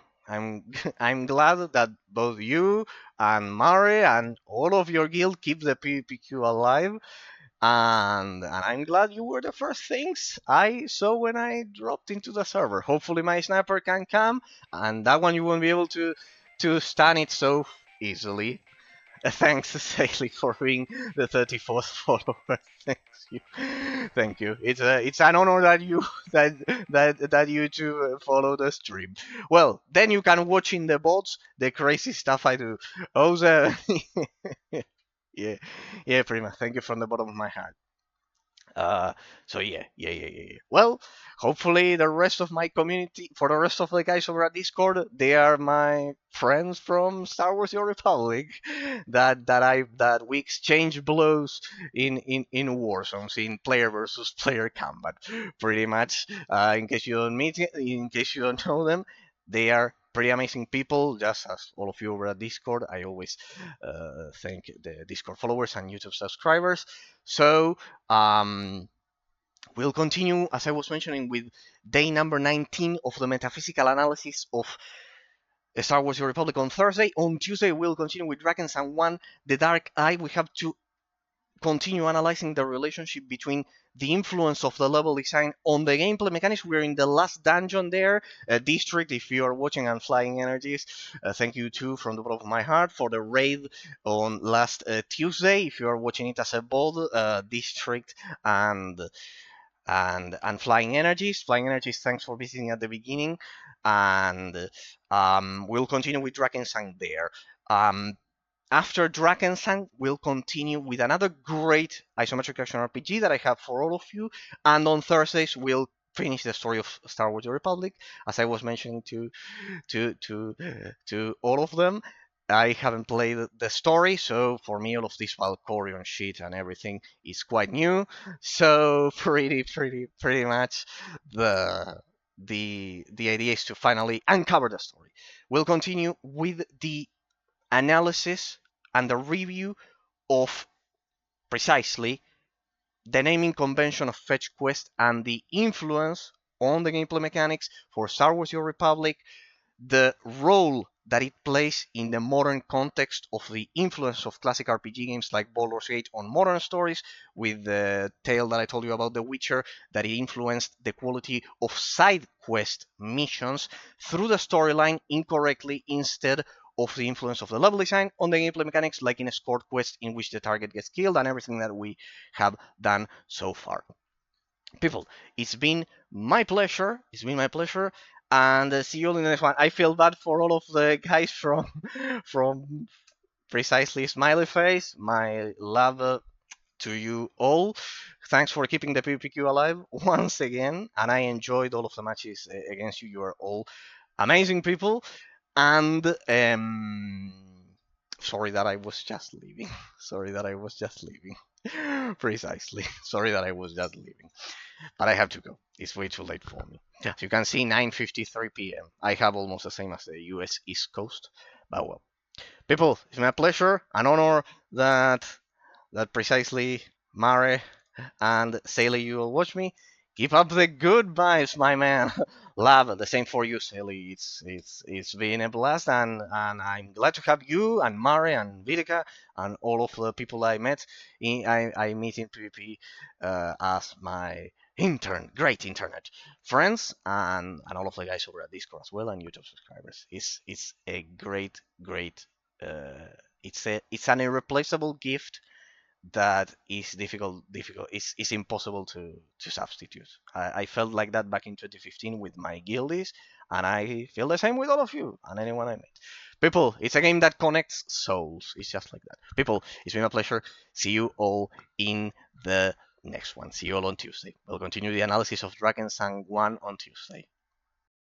I'm glad that both you and Mari and all of your guild keep the PvPQ alive, and I'm glad you were the first things I saw when I dropped into the server. Hopefully my sniper can come, and that one you won't be able to stun it so easily. Thanks, Saley, for being the 34th follower. Thanks you. Thank you. It's an honor that you that you two follow the stream. Well, then you can watch in the bots the crazy stuff I do. Oh, yeah, yeah, Prima. Thank you from the bottom of my heart. Uh, so yeah. Well, hopefully the rest of my community, for the rest of the guys over at Discord, they are my friends from Star Wars: The Old Republic. That we exchange blows in war zones, in player versus player combat, pretty much. In case you don't know them, they are pretty amazing people, just as all of you over at Discord. I always thank the Discord followers and YouTube subscribers. So, We'll continue, as I was mentioning, with day number 19 of the metaphysical analysis of Star Wars: The Republic on Thursday. On Tuesday, we'll continue with Dragons and 1, The Dark Eye. We have to continue analyzing the relationship between the influence of the level design on the gameplay mechanics. We're in the last dungeon there, District. If you are watching and Flying Energies, thank you too from the bottom of my heart for the raid on last Tuesday. If you are watching it as a bold, District and Flying Energies. Flying Energies, thanks for visiting at the beginning. And we'll continue with Drakensang there. After Drakensang, we'll continue with another great isometric action RPG that I have for all of you. And on Thursdays, we'll finish the story of Star Wars: The Republic, as I was mentioning to all of them. I haven't played the story, so for me, all of this Valkorion shit and everything is quite new. So pretty much the idea is to finally uncover the story. We'll continue with the analysis and the review of precisely the naming convention of Fetch Quest and the influence on the gameplay mechanics for Star Wars: The Republic, the role that it plays in the modern context of the influence of classic RPG games like Baldur's Gate on modern stories, with the tale that I told you about The Witcher, that it influenced the quality of side quest missions through the storyline incorrectly instead of the influence of the level design on the gameplay mechanics, like in Escort Quest, in which the target gets killed, and everything that we have done so far. People, it's been my pleasure. It's been my pleasure, and see you all in the next one. I feel bad for all of the guys from from precisely Smiley Face. My love to you all. Thanks for keeping the PPQ alive once again, and I enjoyed all of the matches against you. You are all amazing people, and sorry that I was just leaving. Sorry that I was just leaving. Precisely. Sorry that I was just leaving. But I have to go. It's way too late for me. As you can see, 9:53 p.m. I have almost the same as the US East Coast. But well, people, it's my pleasure, an honor that precisely Mare and Sally, you will watch me. Keep up the good vibes, my man. Love the same for you, Sally. It's been a blast, and I'm glad to have you and Mare and Vidica and all of the people I met. I meet in PvP as my great internet friends, and all of the guys over at Discord as well, and YouTube subscribers. It's a great. It's an irreplaceable gift that is difficult. It's impossible to substitute. I felt like that back in 2015 with my guildies, and I feel the same with all of you and anyone I met. People, it's a game that connects souls. It's just like that. People, it's been a pleasure. See you all in the next one. See you all on Tuesday. We'll continue the analysis of Dragon Sang 1 on Tuesday.